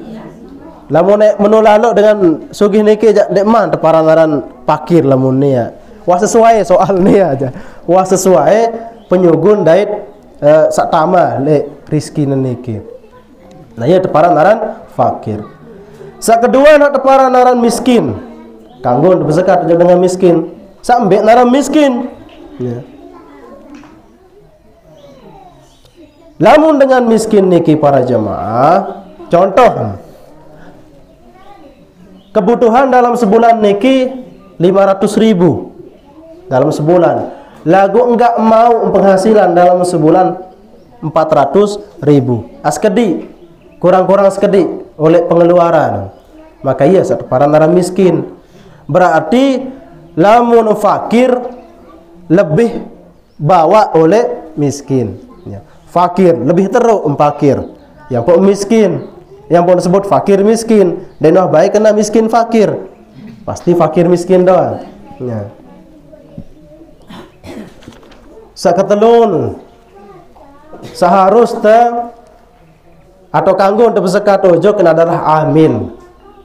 lamun nek menulaluk dengan sugih niki dek man teparan fakir lamun nia. Wah sesuai soal ni aja. Wah sesuai penyugun dait sak tama le rizki niki. Nah ya teparan naran fakir. Sak kedua nak teparan naran miskin. Kanggo berzakat dengan miskin. Sak mbek naran miskin. Ya. Lamun dengan miskin niki para jemaah, contoh kebutuhan dalam sebulan niki 500.000 dalam sebulan. Lagu enggak mau penghasilan dalam sebulan 400.000. Askedi kurang-kurang sekedi oleh pengeluaran. Maka ia seteparan orang miskin. Berarti lamun fakir lebih bawa oleh miskin. Ya. Fakir lebih teruk fakir. Yang pun miskin, yang pun disebut fakir miskin. Dan baik kena miskin fakir. Pasti fakir miskin doang. Ya. Saketelun seharusnya atau kanggo untuk zakat ojo kena adalah amil.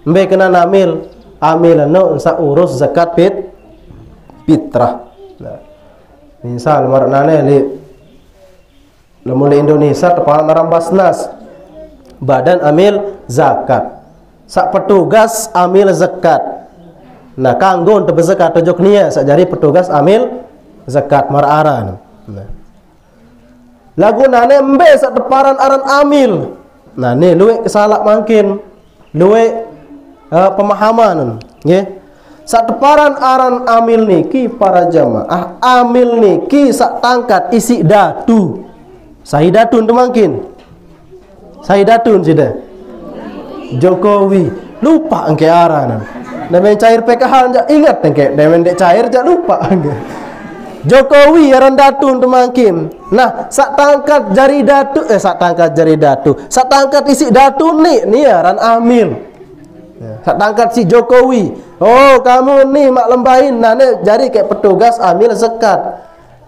Mbe kena namil, amil no sa urus zakat fitrah. Nah, misal marnane li lamun Indonesia teparan orang Basnas Badan Amil Zakat. sak petugas amil zakat. Nah, kanggo untuk berzakat tojok nia sak jari petugas amil zakat mararan. Nah. Lagu nane embe sak teparan aran amil. Nah, ni luwe kesalak makin. Luwe pemahaman nggih. Sak teparan aran amil niki para jamaah, amil niki sak tangkat isi datu. Sahidatun tu makin. Sahidatun sudah. Jokowi lupa engke aran. Demen cair PKH jak ingat engke, demen dek cair jak lupa engke. Jokowi aran datun tu makin. Nah, sak tangkat jari datu sak tangkat isi datu ni aran amil. Sak tangkat si Jokowi. Oh, kamu nih mak lembahin. Nah, ni jadi kayak petugas amil zakat.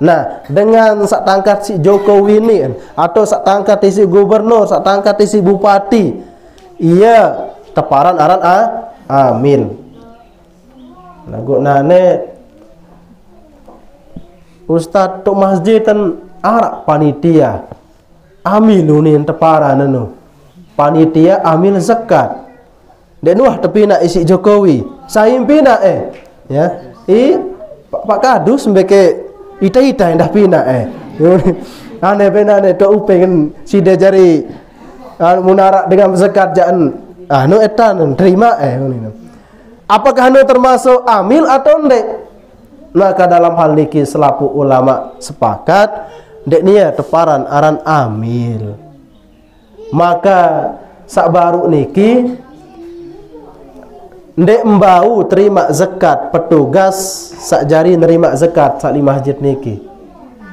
Nah, dengan sak tangkat si Jokowi ini atau sak tangkat si gubernur, sak tangkat si bupati, iya teparan aran amil. Lagu nane Ustaz tok masjid tan arak panitia amil ni teparan anu. Panitia amil zakat. Dek nuah tepi nak isi Jokowi. Saimpi nak ya. Pak Kadu sembeke ita-ita yang dah pina ane penane to upeng sida jari munarak dengan zakat jaan anu etan terima apakah anu termasuk amil atau ndek? Maka dalam hal niki selaku ulama sepakat ndek nia teparan aran amil. Maka sak baru niki ndek mbau terima zakat petugas sak jari nerima zakat sak li masjid niki.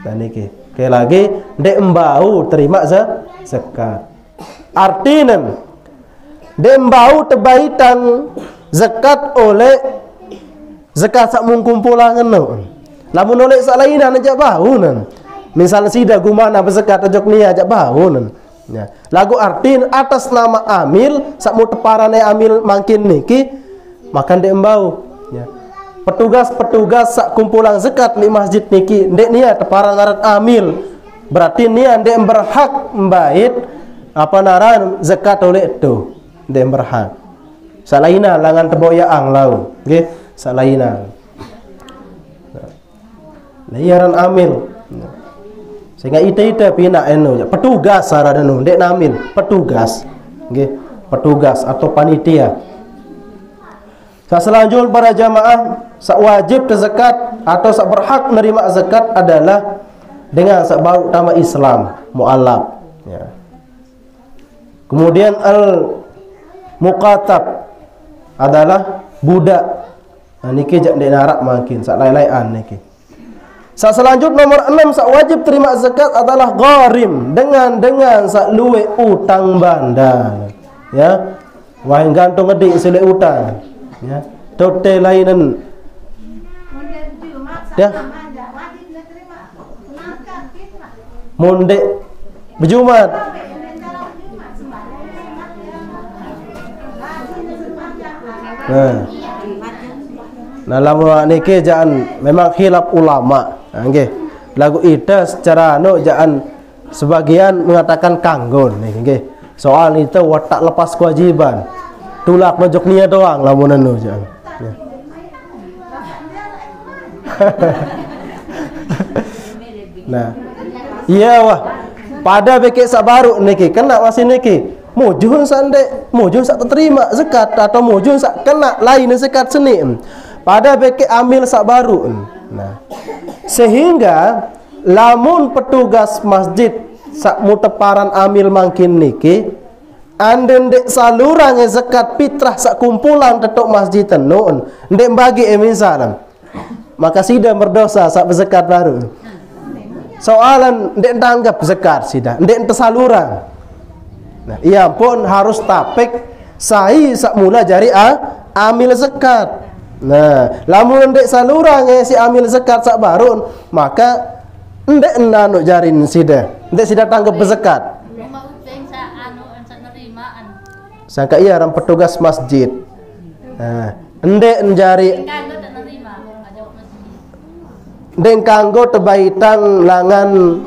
Dan niki sekali lagi ndek mbau terima zakat. Artinya ndek mbau tebaitan zakat oleh zakat sak mung kumpulan ngono. Lamun oleh sak lainan aja bau nan. Misal sida gumana berzakat ojok nia aja bau nan. Ya. Lagu artin atas nama amil sak mu teparane amil makin niki maka ndek embau ya. Petugas-petugas sak kumpulan zakat di masjid niki ndek nia teparan aran amil. Berarti nia ndek berhak mbait apa naran zakat oleh itu. Ndek berhak. Salaina langan teboyaang lau. Nggih, salaina. Nah, aran amil. Sehingga ita-ita pina anu petugas sarana nu ndek namil, petugas. Nggih, petugas atau panitia. Selanjutnya para jamaah sak wajib ke zakat atau sak berhak menerima zakat adalah dengan sak baru nama Islam mu'allaf ya. Kemudian al muqatab adalah budak. Nah, niki jak ndek narak makin sak lain-lainan niki. Sak selanjutnya nomor 6 sak wajib terima zakat adalah gharim dengan sak luwe utang bandar ya. Wah gantung ngedik sile utang ya, tote lainan ya, monde berjumat nah lamun niki jangan memang khilaf ulama nggih lagu ida secara anu jangan sebagian mengatakan kanggon nggih soal itu watak lepas kewajiban tulak nojok nia doang lamun anu jangan ya. Nah iya wah pada beke sabaru niki kena masih niki mujun sande mujun sak terima zakat atau mujun sak kena lain zakat seni pada beke amil sak baru. Nah sehingga lamun petugas masjid sak muteparan amil mangkin niki anden dek saluran zakat fitrah sak kumpulan tetok masjid tenun ndek bagi misalan maka sida berdosa sak zakat baru soalan ndek tanggap zakat sida ndek tersaluran. Nah ia pun harus tapek sai sak mula jari amil zakat. Nah lamun ndek saluran si amil zakat sak baru maka ndek nanu jarin sida ndek sida tanggap zakat. Sangka iya orang petugas masjid. Nah, endek njari ndek kanggo tebaitan langan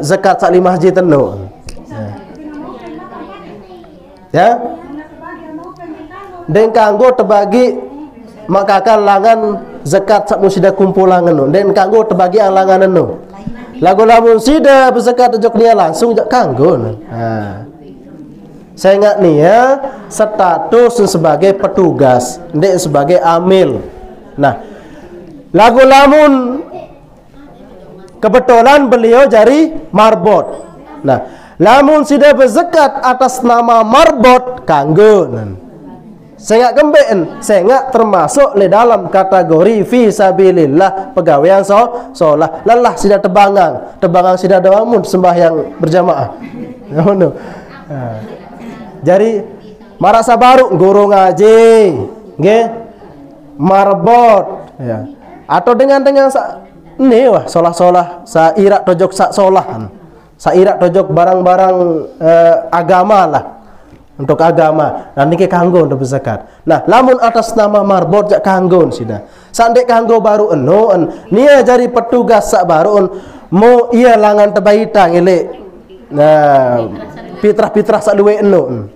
zakat sak li masjid tenu. Ya. Den kanggo terbagi makakan langan zakat sak musida kumpulan anu. Den kanggo terbagi ang langan anu. Lagu lamun sida berzakat ojok nia langsung jak kanggo. Saya ingat nih ya, status sebagai petugas, ndek sebagai amil. Nah, lagu lamun kebetulan beliau jari marbot. Nah, lamun sida berzakat atas nama marbot kanggo. Saya nggak kemben, saya nggak termasuk di dalam kategori fi sabilillah pegawaian sholah. Lelah sudah tebangang sudah doang sembahyang berjamaah. Jadi marasa baru guru ngaji, nggih, marbot, ya. Atau dengan ini wah sholah sa irak tojok sak sholahan, sa irak tojok barang-barang agama lah. Untuk agama nanti ke kanggo untuk berzakat. Nah, lamun atas nama marbot jak kanggo sudah. Sandek kanggo baru nia jadi petugas sak baru mau ia langan tebaita ngele. Nah, fitrah-fitrah sak luwe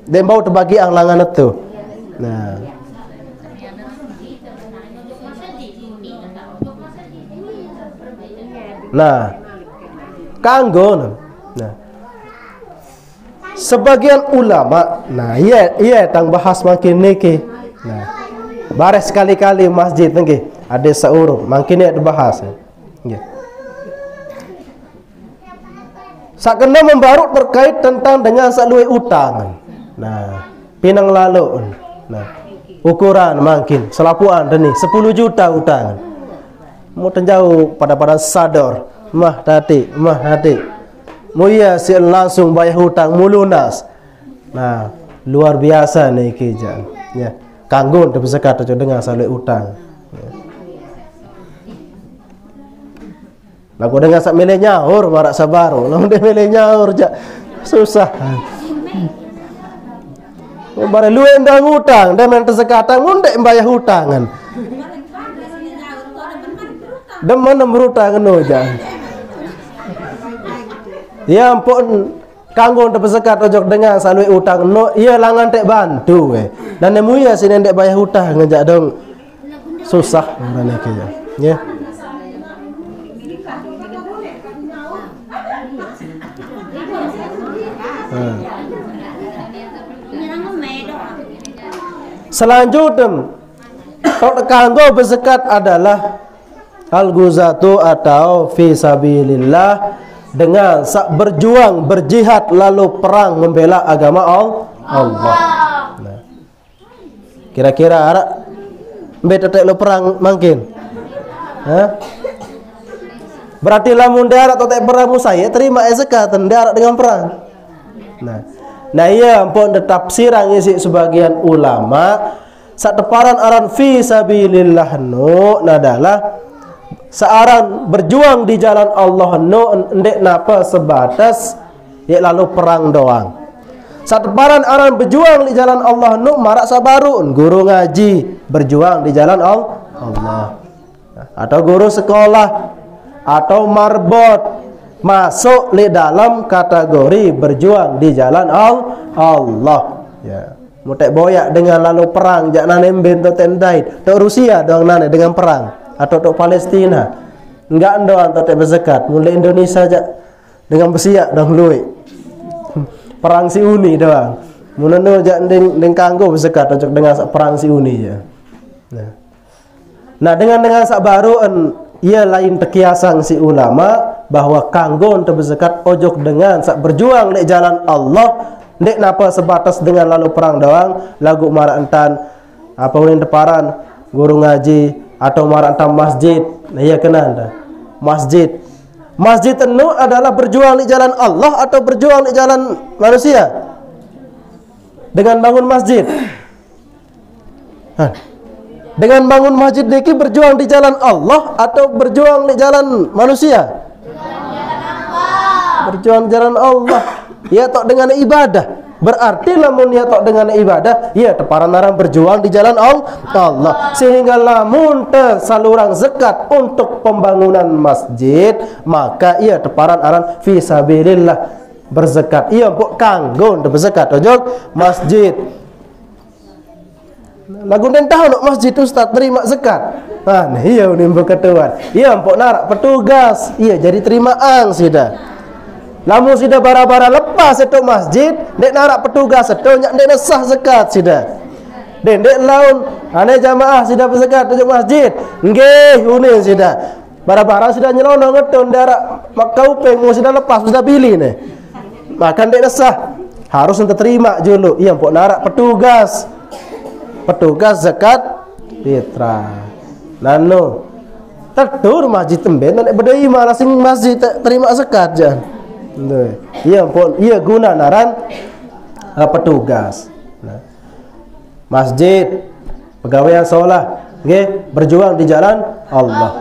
den bau terbagi ang langan itu. Nah, kanggo. Nah, sebagian ulama, nah iya tang bahas makin niki. Nah, bares sekali-kali masjid nggih, ada seuruk, makin ya dibahas. Nggih. Sakena membaru terkait tentang dengan salui utang. Nah, pinang lalu. Nah, ukuran makin selapuan deni 10 juta utang. Mau tenjau pada sador, mah tati. Muya si langsung bayar hutang mulunas. Nah, luar biasa nih kejan. Ya, kanggo untuk berzakat dengan salui utang. Ya. Lagu dengan sak milih nyaur marak sabaru, lamun dia milih nyaur jak susah. Bare luwe ndang hutang, dia men zakatan ngundek bayar hutangan. Demen berutang no jan. Ya ampun, kanggo untuk berzakat ojok dengan salui utang no, iya langan tek bantu dan nemu ya sini ndek bayar hutang ngejak dong susah ngene iki ya. Ya. Selanjutnya kanggo berzakat adalah al-ghuzatu atau fi sabilillah, dengan berjuang, berjihad lalu perang membela agama Allah. Nah, kira-kira arak betetek lo perang mungkin. Berarti lamun darat atau tek perang saya terima zakat darat dengan perang. Nah iya ampun tafsiran isi sebagian ulama sateparan aran fi sabilillah no adalah seorang berjuang di jalan Allah no ndek napa sebatas ya lalu perang doang. Sateparan aran berjuang di jalan Allah no marak sabarun guru ngaji berjuang di jalan Allah. Atau guru sekolah atau marbot masuk di dalam kategori berjuang di jalan Allah. Ya, mutek boyak dengan lalu perang jak nanem bento tendai tok Rusia dong nane dengan perang atau tok Palestina. Enggak doang tok berzakat mulai Indonesia jak dengan besiak dong luwe. Perang si Uni doang. Muneno jak deng kanggo berzakat tok dengan perang si Uni ya. Nah, dengan sak baru ia lain tekiasang si ulama bahwa kanggo untuk berzakat ojok dengan sak berjuang di jalan Allah ndek napa sebatas dengan lalu perang doang lagu marak entan apa ulin deparan guru ngaji atau marak entan masjid. Nah iya kena anda masjid enu adalah berjuang di jalan Allah atau berjuang di jalan manusia dengan bangun masjid. Dengan bangun masjid niki berjuang di jalan Allah atau berjuang di jalan manusia? Berjuang di jalan Allah. Ya tok dengan ibadah. Berarti lamun ya tok dengan ibadah, ya teparan narang berjuang di jalan Allah. Sehingga lamun tersalurang zakat untuk pembangunan masjid, maka ia teparan aran fi sabilillah berzakat. Ia mpok kanggo untuk berzakat ojok masjid. Lagu den tahu nak masjid ustaz terima zakat. Nah, iya nimbo ketuan. Iya empok narak petugas. Iya jadi terima ang sida. Lamun sida bara-bara lepas itu masjid, dek narak petugas itu nyak dek sah zakat sida. Dek laun ane jamaah sida berzakat di masjid. Nggih unin sida. Bara-bara sida nyelonong ngetun darak makau peng sida lepas sida pilih nih. Makan dek sah. Harus ente terima dulu. Iya empok narak petugas. Petugas zakat fitrah. Nano tertur masjid temben nek bedai malah sing masjid terima zakat jan. Iya pun iya guna naran petugas. Nah. Masjid pegawaian sholat nggih berjuang di jalan Allah.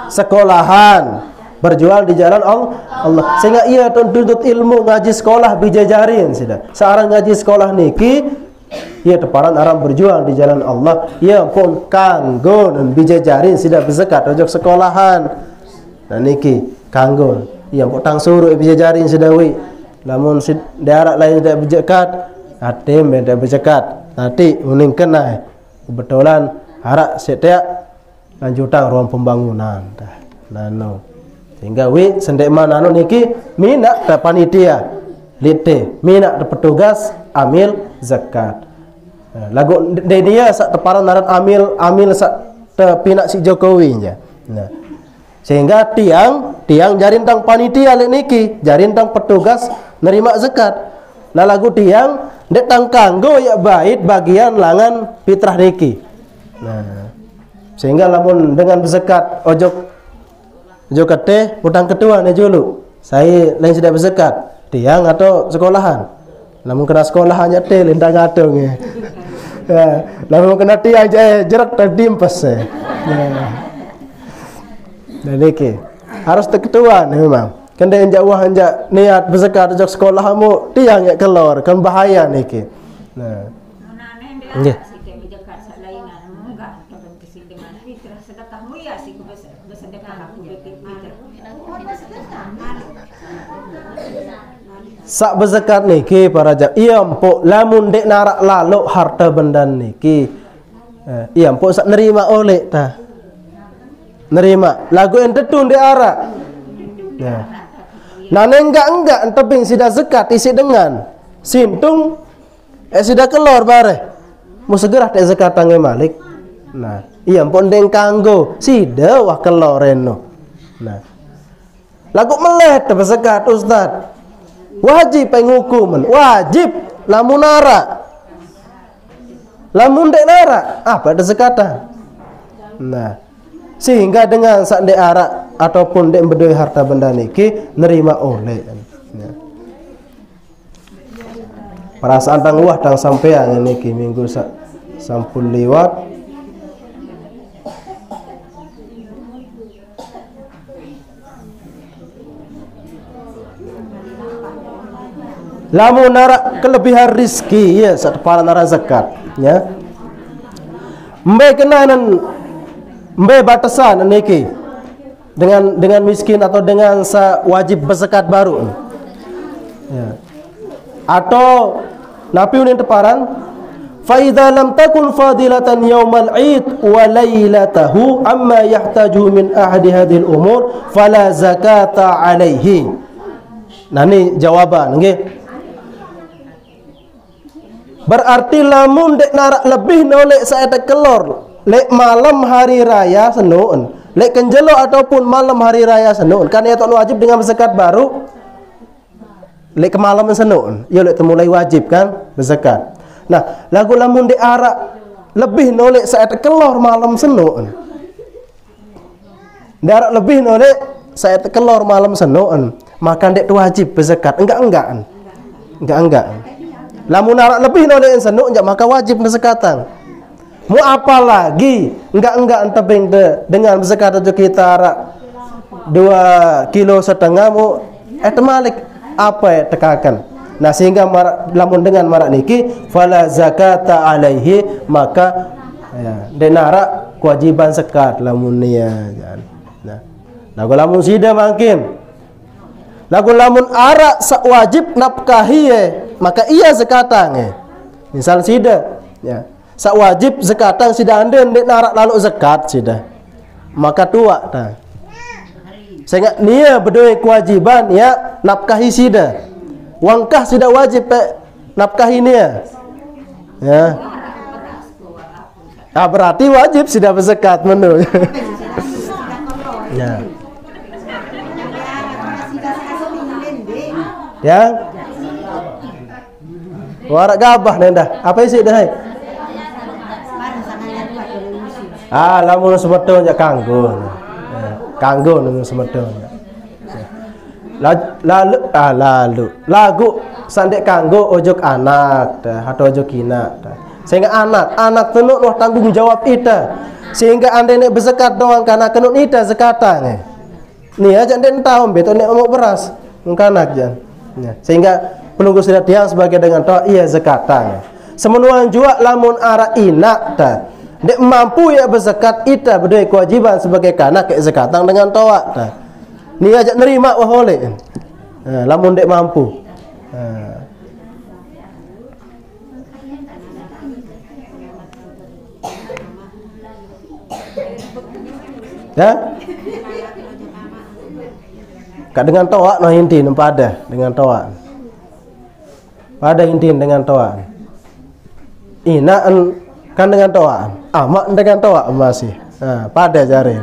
Sekolahan berjuang di jalan Allah. Sehingga ia tuntut ilmu ngaji sekolah bijajarin sudah. Sekarang ngaji sekolah niki ia teparan aram berjuang di jalan Allah. Ia pun kanggo dan bijajarin sudah berzakat ojok sekolahan. Dan niki kanggo. Ia pun tang suruh bijajarin sudah wi. Namun daerah lain tidak berzakat, atem tidak berzakat. Nanti uning kena kebetulan harak setiap lanjutan ruang pembangunan. Nano. Sehingga wi sendek mana anu niki minak ta panitia lite minak ta petugas amil zakat. Lagu dia sak teparan naran amil sak te pinak si Jokowi nya. Nah. Sehingga tiang jarin tang panitia lek niki, jarin tang petugas nerima zakat. Nah lagu tiang dek tang kanggo ya bait bagian langan fitrah niki. Nah. Sehingga lamun dengan berzakat ojok kate utang ketua nih dulu. Saya lain sudah berzakat tiang atau sekolahan. Namun kena sekolahan aja teh lintang ngatung ya. Ya, lalu kena tiang aja jerak terdimpes ya. Dan iki harus ketua nih memang. Kan dia jauh hanja niat berzakat ojok sekolahmu tiang ya keluar kan bahaya niki. Nah. Nggih. Sak berzakat niki para jam. Iya empuk lamun dek narak lalu harta benda niki. Iya empuk sak nerima oleh ta. Nerima. Lagu ente tun dek arak. Ya. Nah enggak entebing sida zakat isi dengan sintung sida kelor bare. Mu segera dek zakat tange malik. Nah, iya empuk deng kanggo sida wah kelor reno. Nah. Lagu meleh te berzakat ustaz. Wajib penghukuman, wajib lamun nara. Lamun dek nara, apa ada zakatan? Nah, sehingga dengan sak dek arak ataupun dek bedoi harta benda niki nerima oleh. Ya. Perasaan tang wah tang sampean niki minggu sampun liwat. Lamun narak kelebihan rizki ya satpara narak zakat ya. Mbe kenanan mbe batasan niki dengan miskin atau dengan wajib berzakat baru. Ya. Atau napi unin teparan fa idza lam takun fadilatan yaumal id wa lailatahu amma yahtaju min ahadi hadhil umur fala zakata alaihi. Nah ini jawaban nggih. Berarti lamun dek narak lebih nolek saya dek kelor lek malam hari raya senun lek kenjelo ataupun malam hari raya senun kan ya tak wajib dengan berzakat baru lek ke malam senun ya lek temulai wajib kan berzakat. Nah lagu lamun dek arak lebih nolek saya dek kelor malam senun darak lebih nolek saya dek kelor malam senun maka dek wajib berzakat enggak. Lamun narak lebih noleh senuk enjak maka wajib berzakatan. Mu apa lagi enggak entebeng dengan berzakat itu kita arak 2,5 kilo mu malik apa ya tekakan. Nah sehingga lamun dengan marak niki fala zakata alaihi maka ya denara kewajiban zakat lamun niya. Nah lamun sida makin lamun arak wajib nafkahi maka ia zakatan misal sida ya sak wajib zakatan sida ande ndek narak lalu zakat sida. Maka tua dah. Sehingga nia berdua kewajiban ya nafkahi sida. Wangkah sida wajib nafkahi nia. Ya. Berarti wajib sida berzakat menu. Ya. Ya. Warak gabah nenda. Apa isi dah? Lamun semeton jak kanggo. Kanggo nang semeton. Lalu lagu sandek kanggo ojok anak atau ojok kina. Sehingga anak tenuk noh tanggung jawab ita. Sehingga ande nek berzakat doang kana kenut ita zakatan. Ni aja ande tahu beto nek mau beras kanak jan. Sehingga penunggu sudah tiang sebagai dengan toa iya zakatan. Semenuan juga lamun ara inak ta. Dek mampu ya berzakat ita berdua kewajiban sebagai kanak ke zakatan dengan toa ta. Ni aja nerima wah oleh. Lamun dek mampu. Ya. Kak dengan toa no inti pada dengan toa. Pada inti dengan toa. Ina kan dengan toa. Amak dengan toa masih. Pada jari.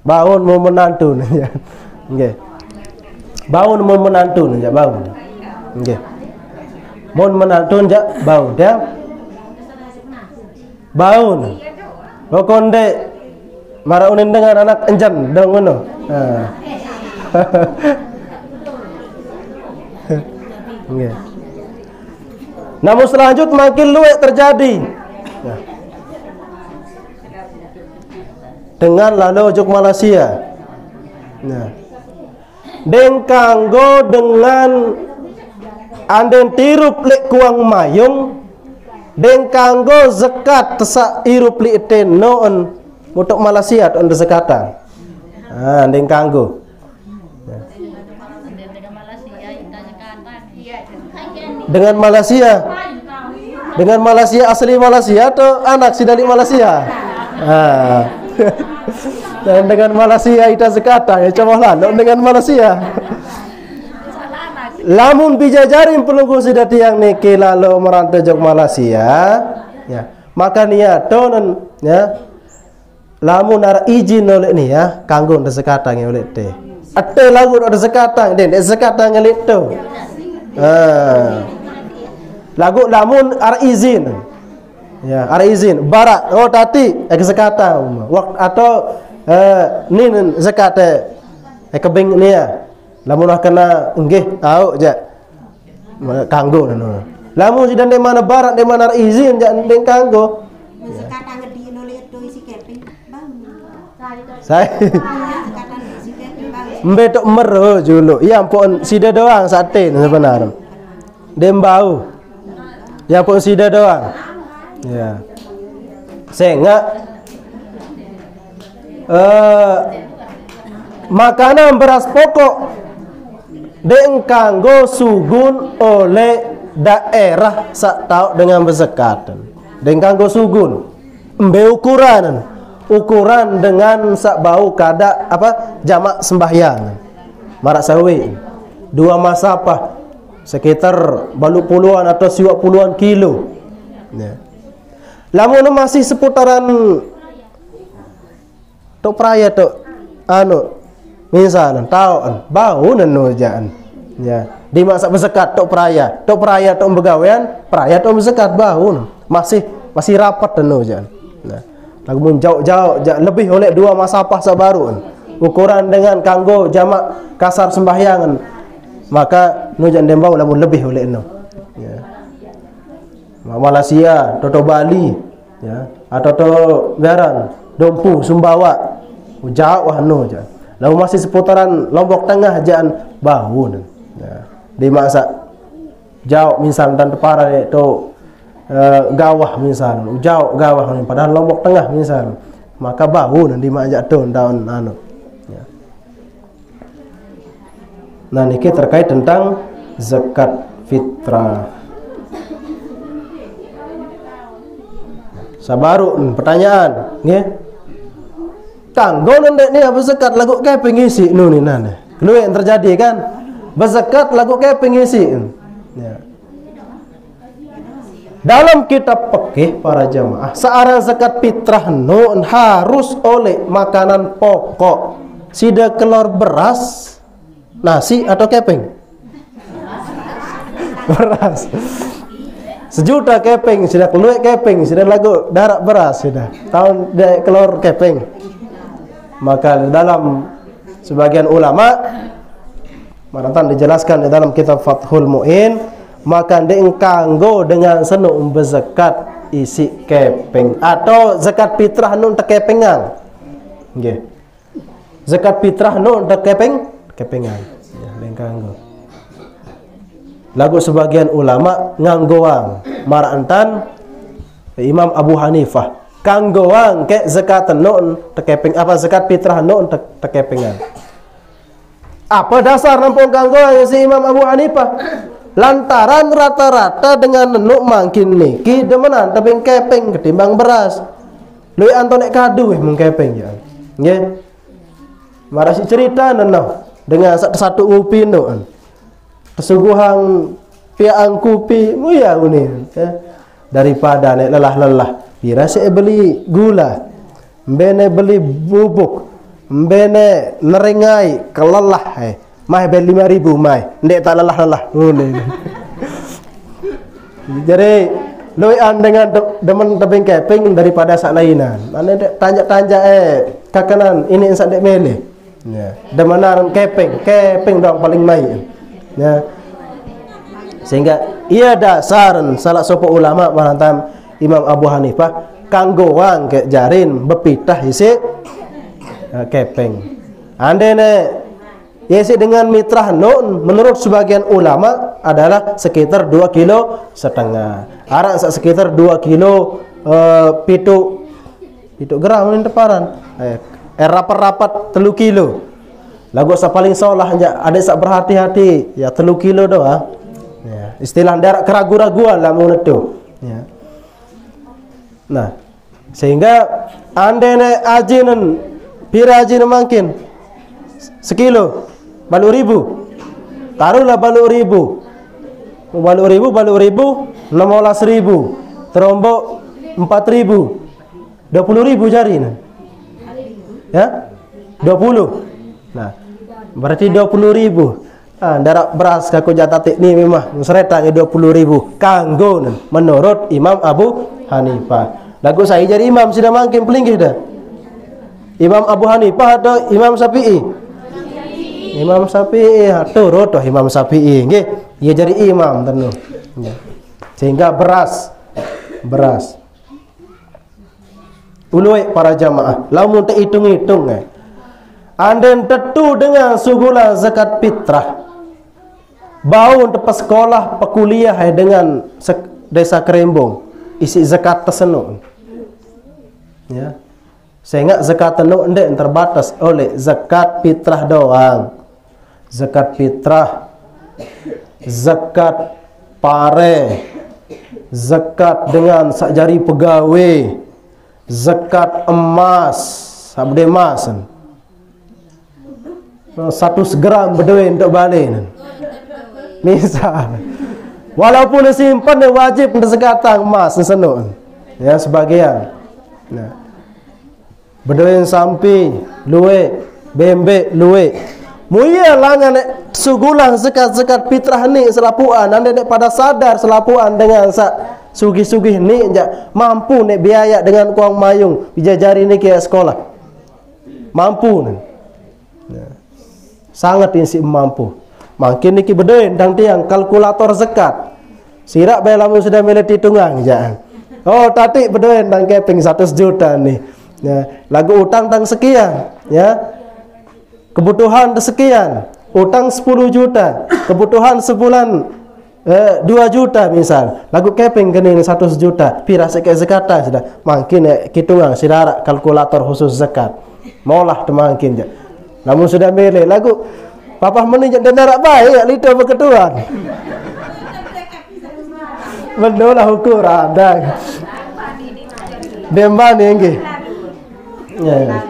Baun mau menantu ya. Nggih. Baun mau menantu ya baun. Nggih. Mau menantu ya baun ya. Baun. Lokonde maraunin dengan anak enjan dong ngono. Nggih. Namun selanjut makin luwek terjadi. Dengan lalu ojok Malaysia. Den kanggo dengan anden tirup lek kuang mayung. Den kanggo zakat tesak irup li iten noon untuk Malaysia on zakatan. Den kanggo. Dengan Malaysia asli Malaysia atau anak si dari Malaysia. Dan dengan Malaysia ita zakatan ya coba lah dengan Malaysia. Lamun bijajarin pelunggu sudah tiang niki lalu merantau jog Malaysia, ya maka niat tonen ya lamun nara izin oleh ni ya kanggo nda sekatang oleh teh. Ate lagu nda sekatang den sekatang oleh tu. Lagu lamun ara izin. Ya, ara izin barat tati sekatang waktu atau ni zakat kebing ni ya. Lamun kena enggih tahu je kanggo nano. Lamun sudah di mana barat di mana izin je ndeng kanggo. Zakatan gede oleh itu isi keping bang. Saya mbetok mero julu. Ya ampun sida doang sate sebenarnya. Dem bau. Ya ampun sida doang. Ya. Sehingga makanan beras pokok den kanggo sugun oleh daerah sak tau dengan berzakatan. Den kanggo sugun embe ukuran dengan sak bau kada apa jamak sembahyang. Marak sawi 2 masapah sekitar balu puluhan atau siwak puluhan kilo. Ya. Lamun masih seputaran tok praya tok misalnya tahu bau nenu jaan ya di masa berzakat tok peraya tok begawean peraya tok berzakat bau masih rapat nenu jaan. Nah lagu mun jauh lebih oleh 2 masapah sabaru ukuran dengan kanggo jamak kasar sembahyangan maka nu jan dembau lamun lebih oleh no ya Malaysia toto Bali ya atau to garan Dompu Sumbawa jauh no jaan. Lalu masih seputaran Lombok Tengah jaan bau ya. Di masa jauh misal dan tepara itu gawah misal jauh gawah padahal Lombok Tengah misal maka bau di majak tu daun ya. Nah niki terkait tentang zakat fitrah. Sabaru pertanyaan, nggih. Kanggo nendek ni berzakat lagu keping isi nu ni nana. Lu yang terjadi kan? Berzakat lagu keping isi. Ya. Dalam kitab fikih para jamaah, searah zakat fitrah nun harus oleh makanan pokok. Sida kelor beras, nasi atau keping? Beras. Sejuta keping, sudah keluar keping, sudah lagu darat beras sudah. Tahun dia kelor keping. Maka dalam sebagian ulama maratan dijelaskan di dalam kitab Fathul Mu'in, maka kanggo dengan senu berzakat isi keping atau zakat fitrah nun tekepengan. Nggih. Zakat fitrah nun kepengan. Ya, kanggo. Lagu sebagian ulama nganggoang marantan Imam Abu Hanifah kanggoang ke zakat nun tekeping apa zakat fitrah nun tekepengan. Apa dasar nampung kanggoang si Imam Abu Hanifah? Lantaran rata-rata dengan nenuk mangkin niki demenan tebing keping ketimbang beras. Lui antonek kadu mung keping ya. Nggih. Marasi cerita neno dengan satu upi nu. Kesuguhan piang kupi muya uni ya. Daripada nek lelah-lelah pira saya beli gula mbene beli bubuk mbene neringai kelelah mah beli 5.000 mah ndek tak lelah-lelah ngene. Jadi loian dengan demen tebing keping daripada sak lainan ane tanja-tanja kakanan ini sak dek mele ya demenan keping dong paling mai ya. Sehingga ia dasar salah satu ulama marantam Imam Abu Hanifah kanggoang ke jarin bepitah isi keping. Andene isi dengan mitrah nun menurut sebagian ulama adalah sekitar 2,5 kilo. Arak sekitar 2 kilo pitu gram ini teparan. Rapat-rapat 3 kilo. Lagu sa paling solah aja ada sak berhati-hati ya 3 kilo doa. Ya, istilah darat keragu-raguan lah mun itu. Ya. Nah, sehingga andene ajinan pira ajin mangkin sekilo balu ribu. Taruhlah balu ribu 16.000 terombok 4.000 20.000 jari nah. Ya 20. Nah berarti 20.000. Darat beras kaku jatatik ni memang seretang 20.000 kanggo menurut Imam Abu Hanifah. Lagu saya jadi imam sudah makin pelinggih dah. Imam Abu Hanifah atau Imam Syafi'i? Imam Syafi'i turut Imam Syafi'i nggih. Ia jadi imam tenu. Sehingga beras uluai para jamaah lamun tak hitung-hitung anden tetu dengan sugulah zakat fitrah bau tepas sekolah pekuliah dengan desa Kerembong isi zakat tersenu ya sehingga zakat tenu ndek terbatas oleh zakat fitrah doang. Zakat fitrah, zakat pare, zakat dengan sakjari pegawai, zakat emas, sabde emas 100 gram berduit untuk balik. Misal walaupun simpan wajib untuk zakatan emas senu ya sebagian. Nah. Berduit sampi, luwe, bembe, luwe. Muya langan sugulang zakat fitrah ni selapuan anda pada sadar selapuan dengan sugih-sugih ni mampu nek biaya dengan kuang mayung bijajari ni ke sekolah. Mampu ni. Ya. Sangat insi mampu. Makin niki bedoin dang tiang kalkulator zakat. Sirak bae lamun sudah mele hitungan jangan. Oh tadi bedoin dang keping 100 juta ni. Ya, lagu utang tang sekian, ya. Kebutuhan sekian, utang 10 juta, kebutuhan sebulan 2 juta misal. Lagu keping kene 100 juta, pira sekek zakata sudah. Makin hitungan sidara kalkulator khusus zakat. Maulah temangkin je. Namun sudah mele lagu papa meninjak dendarak baik lidah berketuan. Benar lah ukur ada. Demban nggih. Ya.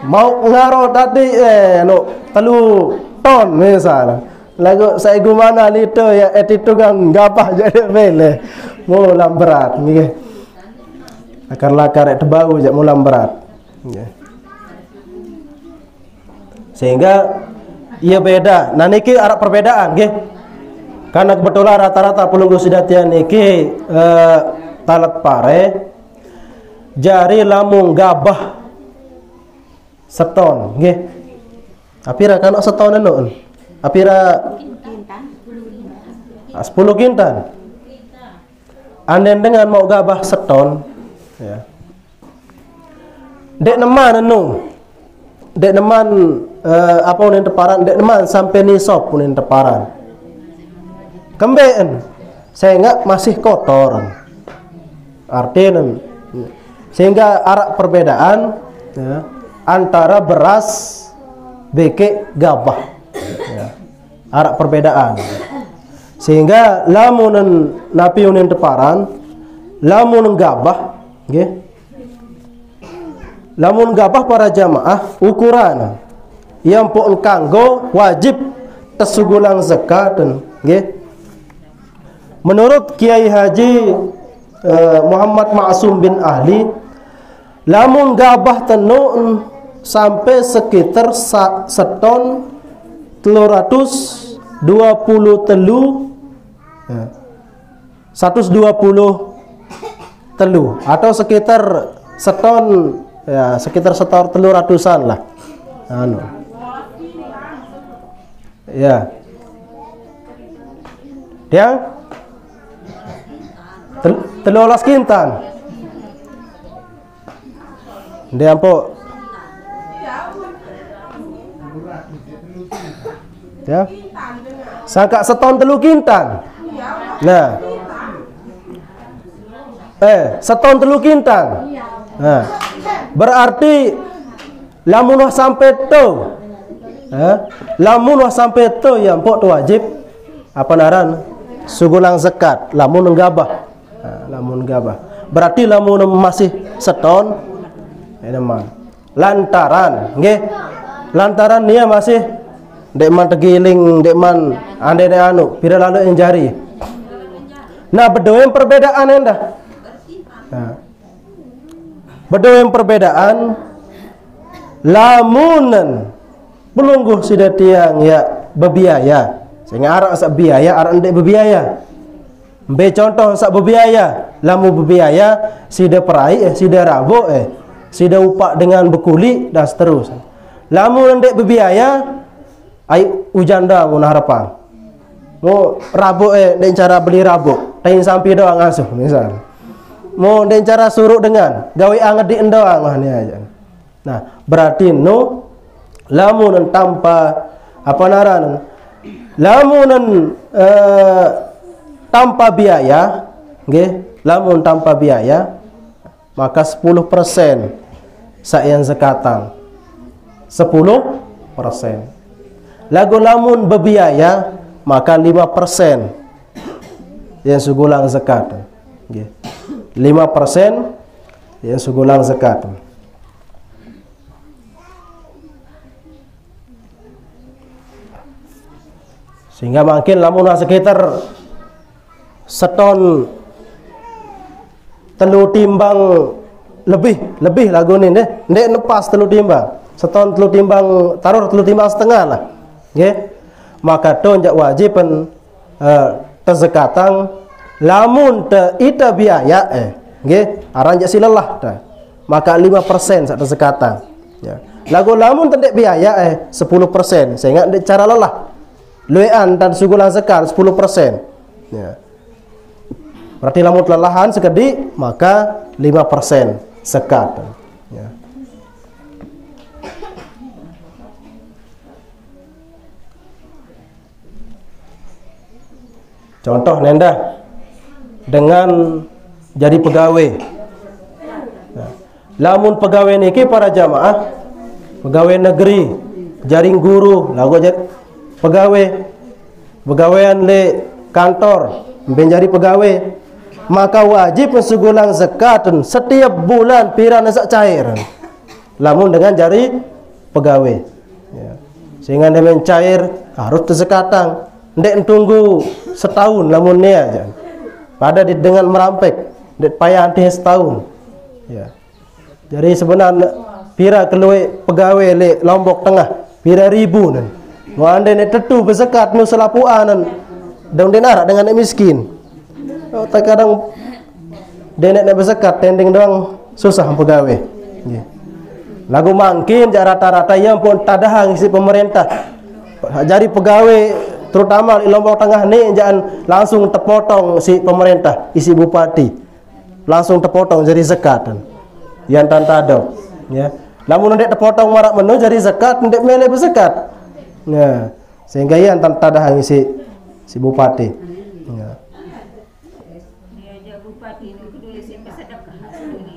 Mau ngaro tadi telu ton misal. Lagu saya gimana lito ya itu kan gapah jadi bele. Mulam berat nggih. Lakar-lakar itu bau jak mulam berat. Nggih. Sehingga ia beda. Nah niki arah perbedaan nggih. Karena kebetulan rata-rata pelunggu sidatian niki talat pare jari lamung gabah seton nggih. Apira kana seton anu? Apira 10 kintan. Anden dengan mau gabah seton ya. Dek neman anu. Dek neman apa unin teparan, dek neman sampai nisab unin teparan. Kembeen sehingga masih kotor. Artinya sehingga arah perbedaan ya, antara beras beke gabah ya. Arah perbedaan sehingga lamun napi unin teparan lamun gabah nggih. Lamun gabah para jamaah ukuran yang pun kanggo wajib tesugulang zakat nggih. Menurut Kiai Haji Muhammad Ma'sum bin Ahli, lamun gabah tenun sampai sekitar seton 320 telu ya, 120 telu atau sekitar seton ya sekitar setor 300-an lah anu ya dia 13 kintan dia ampun ya sangka seton 3 kintan nah seton 3 kintan nah berarti lamun sampai tu lamun sampai tu yang pok tu wajib apa naran sugulang zakat lamun gabah lamun gabah berarti lamun masih seton lantaran nggih lantaran dia masih dek man tegiling dek man ande anu pira lalu yang jari nah bedoen perbedaan endah nah bedoen perbedaan lamunan pelungguh sudah tiang ya bebiaya sehingga arak sak biaya arak ndek bebiaya be contoh sak bebiaya lamu bebiaya sida perai sida rabo sida upak dengan bekuli dan seterusnya lamu ndek bebiaya ai ujanda mun harapan mau rabo ndek cara beli rabo tain sampai doang ngasuh misal mau ndek cara suruh dengan gawe angedi doang ni aja nah berarti no lamun tanpa apa naran lamun tanpa biaya nggih lamun tanpa biaya maka 10% sayan zakatan 10% lagu lamun bebiaya maka 5% yang sugulang zakat nggih 5% yang sugulang zakat sehingga makin lamun sekitar seton telu timbang lebih lagu ni ndek nepas telu timbang seton telu timbang taruh telu timbang setengah lah nggih maka to jak wajib tezakatan lamun te ita biaya nggih aran jak silelah ta maka 5% sak tezakatan ya lagu lamun tendek biaya 10% sehingga ndek cara lelah luean dan sugulang zakat 10% ya berarti lamun kelelahan sekedik maka 5% zakat ya. Contoh nenda dengan jadi pegawai ya. Lamun pegawai niki para jamaah pegawai negeri jaring guru lagu jadi pegawaian le kantor menjadi pegawai maka wajib mensugulang zakat setiap bulan pira nasak cair. Lamun dengan jari pegawai. Ya. Sehingga dia mencair harus terzakatang. Ndek tunggu setahun lamun ni aja. Pada dengan merampek, ndek payah anti setahun. Ya. Jadi sebenarnya pira keluar pegawai le Lombok Tengah pira ribu nan. Mau anda nek tetu berzakat nu selapuan dong denar dengan nek miskin. Oh, terkadang denek nek berzakat tending doang susah pegawai. Nggih. Lagu mungkin rata-rata yang pun tadahang si pemerintah. Jadi pegawai terutama di Lombok Tengah ni jangan langsung terpotong si pemerintah, isi bupati. Langsung terpotong jadi zakat. Yang tanpa ada, ya. Lamun ndek terpotong marak menu jadi zakat, ndek mele berzakat. Ya. Sehingga yang tanpa ada si bupati. Ya. Dia bupati itu dulu sampai sedekah dunia.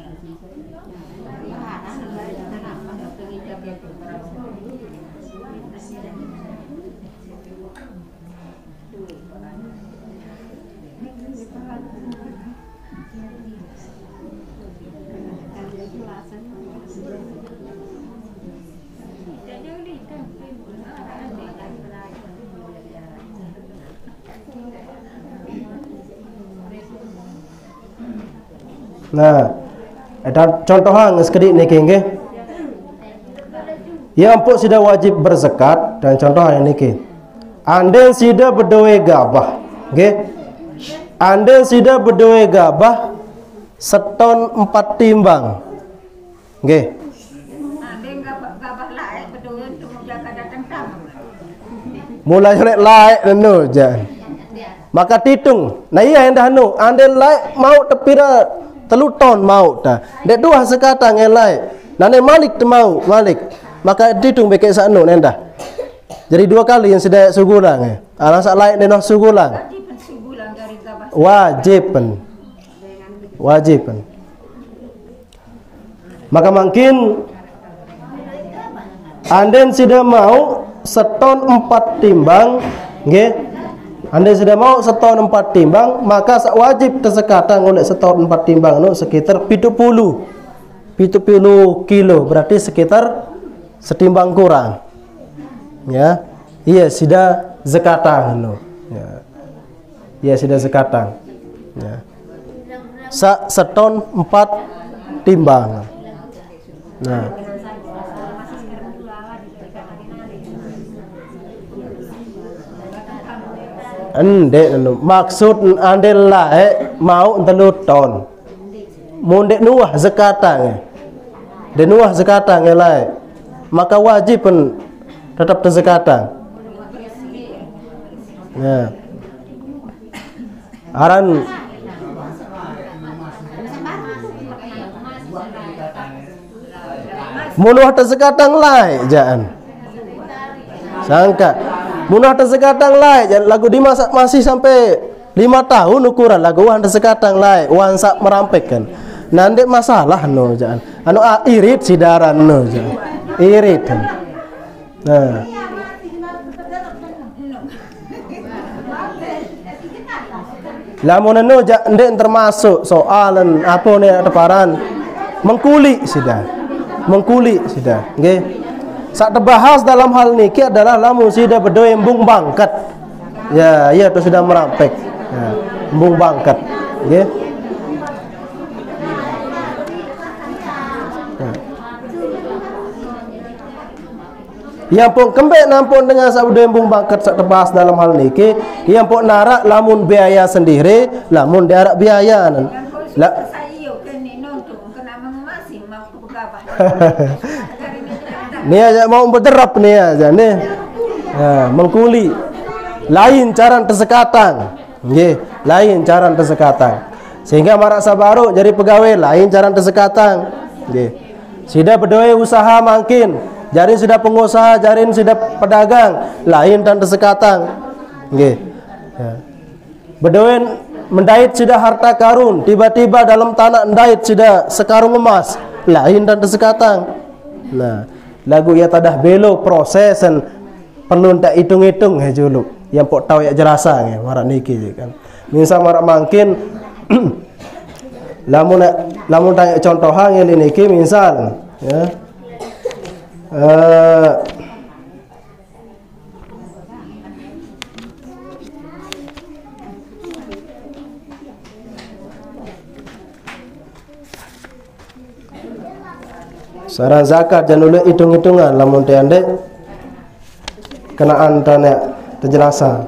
Nah, ada contoh hang sekedik niki nggih. Yang empuk sudah wajib berzakat dan contoh yang niki. Ande sudah berdoa gabah, nggih. Ande sudah berdoa gabah seton 4 timbang. Nggih. Ande gabah lain berdoa untuk menjaga datang tamu. Mulai oleh laik denu jan. Maka titung. Nah iya endah anu, ande laik mau tepira 3 ton mau dah. Dek dua sekatang elai. Nane Malik tu mau, Malik. Maka ditung bekek sakno nendah. Jadi 2 kali yang sudah sugulang eh. Alasak lain denoh sugulang. Wajib sugulang dari gabah. Wajib. Maka mungkin anden sudah mau seton 4 timbang, nggih. Anda sudah mau seton 4 timbang, maka wajib tersekatang oleh seton 4 timbang no sekitar 70 kilo, berarti sekitar setimbang kurang. Ya. Iya sudah zakatang no. Ya. Iya sudah zakatang. Ya. Seton 4 timbang. Nah. Ande maksud ande lae mau 3 ton. Mun dek nuah zakatang. Dek nuah zakatang lae. Maka wajib pun tetap terzakatang. Ya. Aran munuh terzakatang lae jangan. Sangka munah tersekatang lai lagu dimasak masih sampai 5 tahun ukuran lagu wan tersekatang lai wan sak merampek kan nanti masalah no jangan anu irit sidaran no jangan irit nah lamun anu ndek termasuk soalan apa ni teparan mengkuli sidah nggih. Saat terbahas dalam hal niki adalah lamun sudah berdoa embung bangkat. Ya, iya itu sudah merampek. Ya, embung bangkat. Nggih. Yang pun kembali nampun dengan sabda embung bangkat saat terbahas dalam hal niki, yang pun narak lamun biaya sendiri, lamun diarak biaya nan. Lah saya kene nonton kena mengemasi mau ke begabah. Ni aja mau berderap ni aja ni. Ya, mengkuli. Lain cara tersekatang. Nggih, lain cara tersekatang. Sehingga marak sabaru jadi pegawai lain cara tersekatang. Nggih. Sudah berdoa usaha makin, jarin sudah pengusaha, jarin sudah pedagang, lain dan tersekatang. Nggih. Ya. Berdoa mendait sudah harta karun, tiba-tiba dalam tanah mendait sudah sekarung emas, lain dan tersekatang. Nah, lagu ya tadah belo prosesen perlu tak hitung-hitung he juluk yang pok tahu ya jerasa nge marak niki kan misal marak mungkin lamun tanya contohan ngene niki misal ya. Sarang zakat jangan ulek hitung-hitungan lamun teh ande kenaan tanya penjelasan.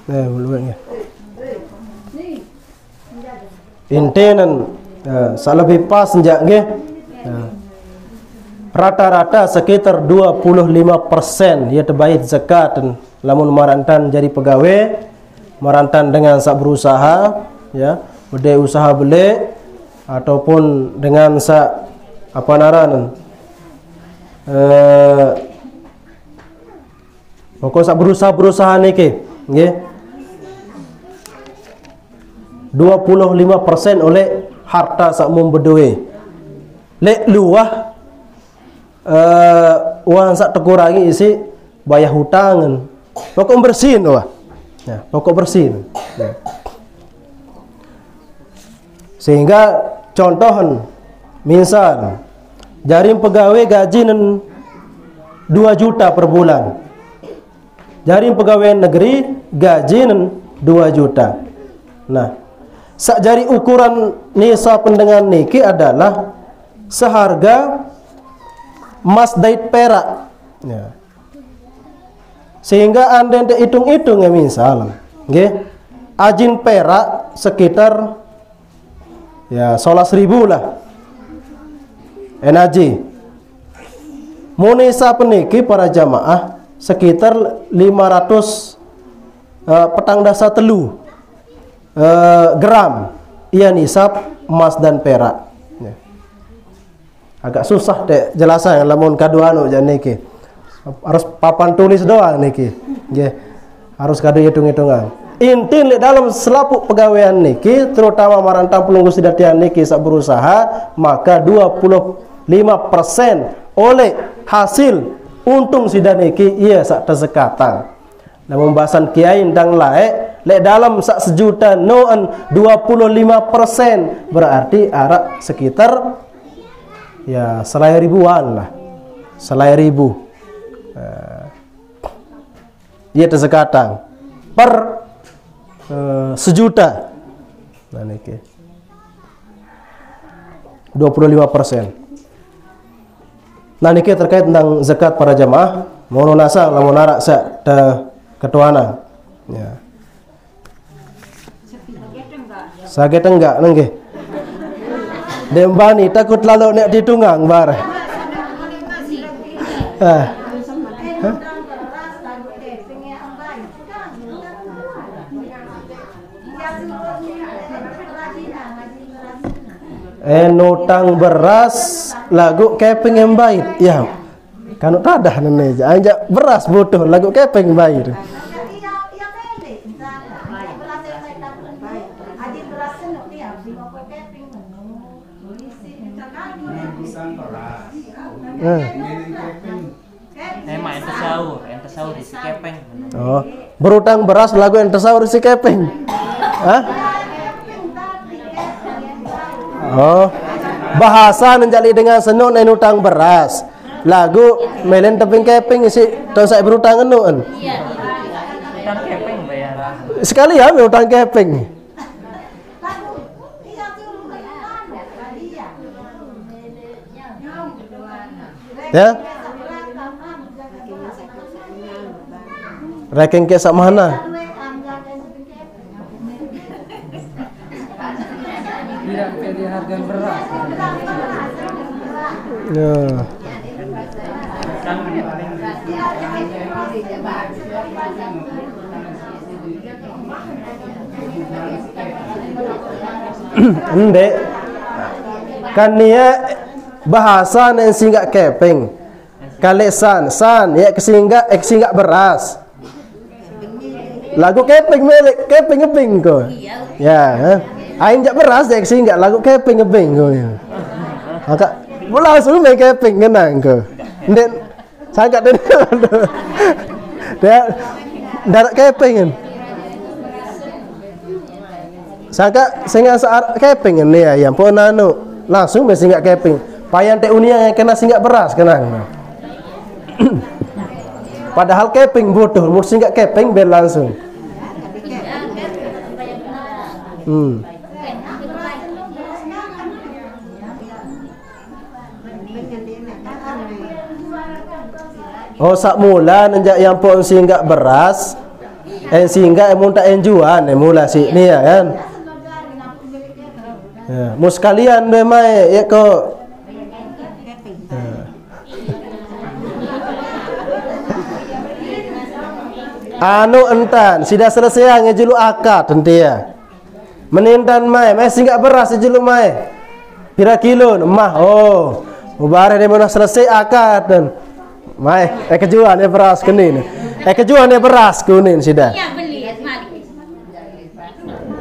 Belum ya. Intenan lebih pas njak nggih. Rata-rata sekitar 25% ya terbaik zakat dan lamun marantan jadi pegawai, marantan dengan sak berusaha ya, bede usaha beli ataupun dengan sak apa naran pokok sak berusaha niki nggih 25% oleh harta sak mum beduwe lek luah uang sak terkurangi isi bayar hutangan pokok bersin wah ya, pokok bersin ya. Sehingga contohan misal jaring pegawai gaji 2 juta per bulan, jaring pegawai negeri gaji 2 juta. Nah, sak jari ukuran nisab pendengar niki adalah seharga emas dait perak ya. Sehingga anda hitung-hitung ya misal nggih ajin perak sekitar ya 11.000 lah NAJ munisa peniki para jamaah sekitar 500 petang dasa telu gram iya nisab emas dan perak ya. Agak susah deh jelasan lamun kadu anu jan niki harus papan tulis doang niki nggih harus kadu hitung-hitungan inti dalam selapuk pegawaian niki terutama marantang pelunggu sidatian niki sak berusaha maka 25% oleh hasil untung sidan niki iya sak tezekatan. Namun bahasan kiai ndang lae lek dalam sak sejuta noan 25% berarti arak sekitar ya selai ribuan lah. Selai ribu. Iya tezekatan per sejuta. Nah niki 25%. Nah niki terkait tentang zakat para jamaah mono nasa lamun arak sak ketuana. Ya. Sakit enggak nggih. Dembani takut lalu nek ditunggang bar. Nutang beras lagu keping yang baik ya kan tadah nenek aja beras butuh lagu keping baik ente sahur isi kepeng. Oh berutang beras lagu ente sahur isi keping hah? Oh, bahasa menjadi dengan senun utang beras. Lagu melen teping keping isi tahun saya berutang enuan. Iya. Utang keping bayar. Sekali ya utang keping. Ya. Ranking ke sak mana? Tidak pilih harga beras. Ya. Ndek Kan nia bahasa yang singgak keping. Kali san ya kesinggak beras. Lagu keping milik keping ngeping ko. Ya, aing jak beras ya kesinggak lagu keping ngeping ko. Maka langsung main keping kenang ko. Ndek sangat dia darat keping kan. Sangka singa saat keping ni ayam pun anu langsung be singgak keping. Payan teh unia yang kena singgak beras kenang. Padahal keping bodoh, mau singgak keping be langsung. Oh sak mula nenjak yang pun singgak beras, singgak muntak enjuan, mula si ni ya kan. Ya, mus kalian memang ya ko. Anu entan, sudah selesai ngejulu akad nanti ya. Menintan mai singgak beras ngejulu mai. Pira kilo mah oh. Mubarek dia mana selesai akad dan mai kejuan ya beras kenin. Kejuan ya beras kunin sudah.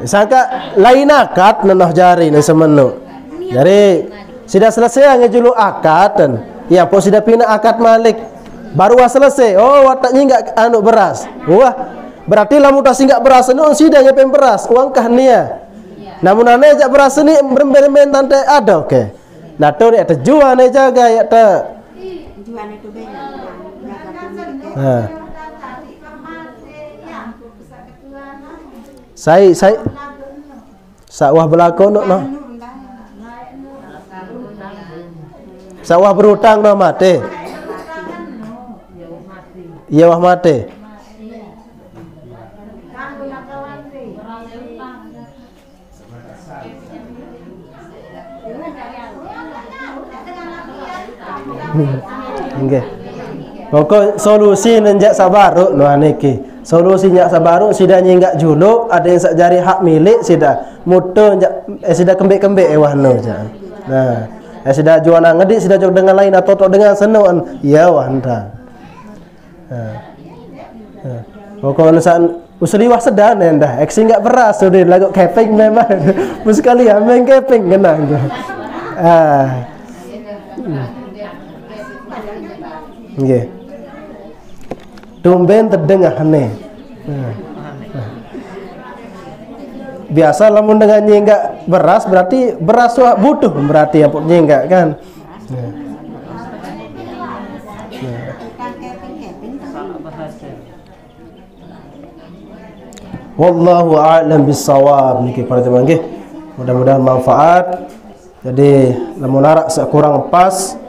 Sangka lain akad nenoh jari ni semenu. Jadi sudah selesai ngejulu akad dan ya pun sudah pindah akad malik. Baru selesai. Oh wataknya enggak anu beras. Wah, berarti lamun tas enggak beras nu sudah nyepeng beras. Uang kah nia. Namun ane jak beras ni bermen tante ada oke. Nah tu ni ada jual ni jaga ya ta. Jual itu banyak. Saya sawah belakon no. Sawah berutang no mati. Iya wah mati. Nggih. Pokok solusi nenjak sabaru no aniki. Solusinya sabaru sida nyinggak juluk, ada yang sak jari hak milik sida. Muto sida kembek-kembek wah no ja. Nah, sida juana ngedik sida jog dengan lain atau dengan senuan. Ya wah enta. Pokok nusan usli wah sedan endah. Eksi enggak beras sudah lagu keping memang. Mus sekali main keping kenang. Nggih. Tumben terdengar aneh. Biasa lamun dengan nyenggak beras berarti beras butuh berarti apa nyenggak kan. Wallahu a'lam bissawab niki para teman nggih. Mudah-mudahan manfaat. Jadi lamun arak sekurang pas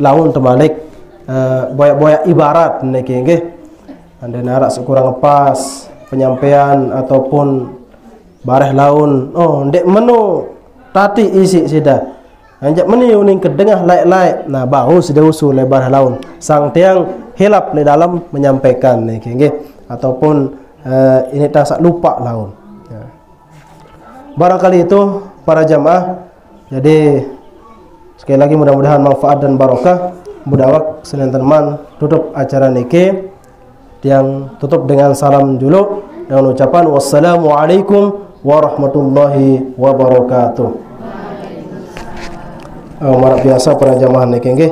laun terbalik boyak-boyak ibarat niki nggih. Anda narak sekurang pas penyampaian ataupun bareh laun. Oh, ndek menu tati isi sida. Anjak meni uning kedengah laik-laik. Nah, bau sida usul lebar laun. Sang tiang hilap di dalam menyampaikan niki nggih ataupun ini tak lupa laun. Ya. Barangkali itu para jamaah. Jadi sekali lagi mudah-mudahan manfaat dan barokah. Mudawak Senin teman tutup acara niki yang tutup dengan salam dulu dengan ucapan wassalamualaikum warahmatullahi wabarakatuh. Marak biasa para jamaah niki nggih.